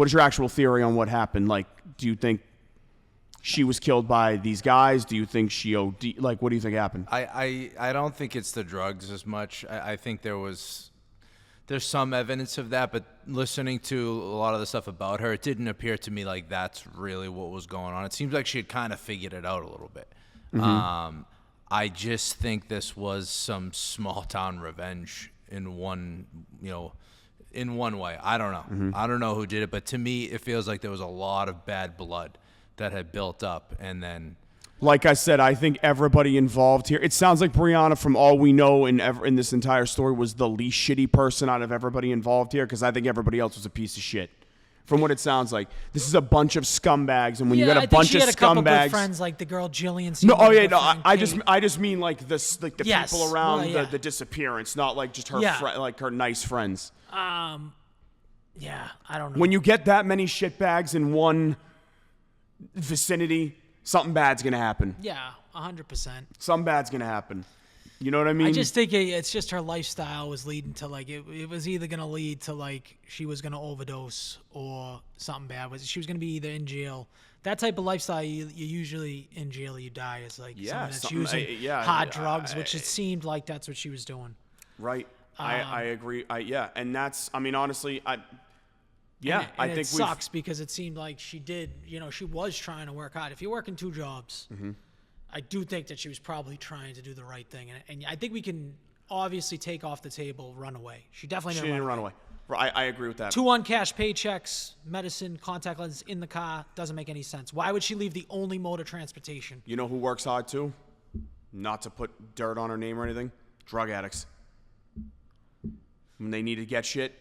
Speaker 2: is your actual theory on what happened? Like, do you think she was killed by these guys? Do you think she OD? Like, what do you think happened?
Speaker 4: I don't think it's the drugs as much. I think there's some evidence of that, but listening to a lot of the stuff about her, it didn't appear to me like that's really what was going on. It seems like she had kind of figured it out a little bit. I just think this was some small town revenge in one way. I don't know. I don't know who did it, but to me, it feels like there was a lot of bad blood that had built up, and then
Speaker 2: Like I said, I think everybody involved here. It sounds like Brianna, from all we know in this entire story, was the least shitty person out of everybody involved here, because I think everybody else was a piece of shit. From what it sounds like, this is a bunch of scumbags, and when you got
Speaker 3: I
Speaker 2: a
Speaker 3: think
Speaker 2: bunch
Speaker 3: she
Speaker 2: of
Speaker 3: had a couple good
Speaker 2: scumbags,
Speaker 3: friends, like the girl Jillian.
Speaker 2: no,
Speaker 3: seemed like a good
Speaker 2: no,
Speaker 3: friend,
Speaker 2: I
Speaker 3: Kate.
Speaker 2: just mean like this, like the
Speaker 3: Yes,
Speaker 2: people around
Speaker 3: well, yeah.
Speaker 2: the disappearance, not like just her,
Speaker 3: Yeah.
Speaker 2: like her nice friends.
Speaker 3: Yeah, I don't know.
Speaker 2: When you get that many shitbags in one vicinity, something bad's gonna happen.
Speaker 3: Yeah, 100%.
Speaker 2: Something bad's gonna happen. You know what I mean?
Speaker 3: I just think it's just her lifestyle was leading to like it was either gonna lead to like she was gonna overdose or something bad. She was gonna be either in jail. That type of lifestyle, you usually in jail, you die as like
Speaker 2: Yeah,
Speaker 3: someone that's
Speaker 2: something-
Speaker 3: using
Speaker 2: yeah,
Speaker 3: hard drugs, which it seemed like that's what she was doing.
Speaker 2: Right. I agree. And that's, I mean, honestly, I think
Speaker 3: it sucks because it seemed like she did, she was trying to work hard. If you're working 2 jobs, I do think that she was probably trying to do the right thing. And I think we can obviously take off the table runaway. She definitely
Speaker 2: She didn't run away. I agree with that.
Speaker 3: 2 uncashed paychecks, medicine, contact lenses in the car. Doesn't make any sense. Why would she leave the only mode of transportation?
Speaker 2: You know who works hard too? Not to put dirt on her name or anything. Drug addicts. When they need to get shit,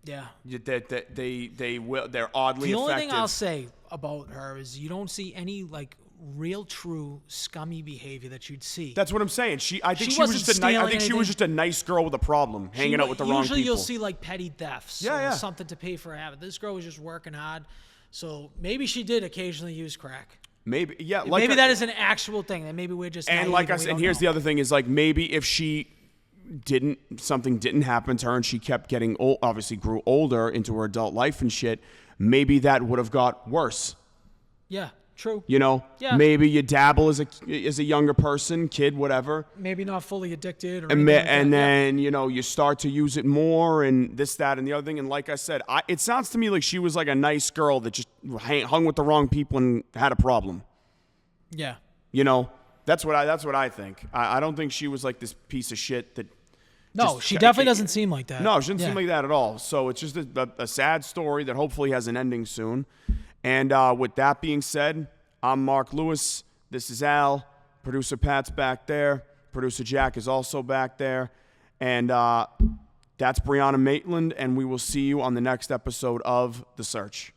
Speaker 3: Yeah.
Speaker 2: they will. They're oddly
Speaker 3: The only
Speaker 2: effective.
Speaker 3: thing I'll say about her is you don't see any like real, true, scummy behavior that you'd see.
Speaker 2: That's what I'm saying. I think
Speaker 3: She
Speaker 2: she was
Speaker 3: wasn't
Speaker 2: just a nice. I
Speaker 3: stealing
Speaker 2: think she was
Speaker 3: anything.
Speaker 2: just a nice girl with a problem, hanging out with the wrong people.
Speaker 3: Usually you'll see like petty thefts
Speaker 2: Yeah,
Speaker 3: or
Speaker 2: yeah.
Speaker 3: something to pay for a habit. This girl was just working hard. So maybe she did occasionally use crack.
Speaker 2: Maybe, yeah.
Speaker 3: Maybe that is an actual thing. That maybe we're just
Speaker 2: And
Speaker 3: naive
Speaker 2: like I
Speaker 3: we
Speaker 2: said,
Speaker 3: don't
Speaker 2: here's
Speaker 3: know.
Speaker 2: the other thing is like maybe if something didn't happen to her and she kept getting old, obviously grew older into her adult life and shit, maybe that would have got worse.
Speaker 3: Yeah, true.
Speaker 2: You know,
Speaker 3: Yeah.
Speaker 2: maybe you dabble as a younger person, kid, whatever,
Speaker 3: Maybe not fully addicted or
Speaker 2: and,
Speaker 3: anything like that. Yeah.
Speaker 2: then you know you start to use it more and this, that, and the other thing. And like I said, it sounds to me like she was like a nice girl that just hung with the wrong people and had a problem.
Speaker 3: Yeah.
Speaker 2: You know, that's what I think. I don't think she was like this piece of shit that.
Speaker 3: No,
Speaker 2: just-
Speaker 3: she definitely doesn't seem like that.
Speaker 2: No, she doesn't
Speaker 3: Yeah.
Speaker 2: seem like that at all. So it's just a sad story that hopefully has an ending soon. And with that being said, I'm Mark Lewis. This is Al. Producer Pat's back there. Producer Jack is also back there. And that's Brianna Maitland. And we will see you on the next episode of The Search.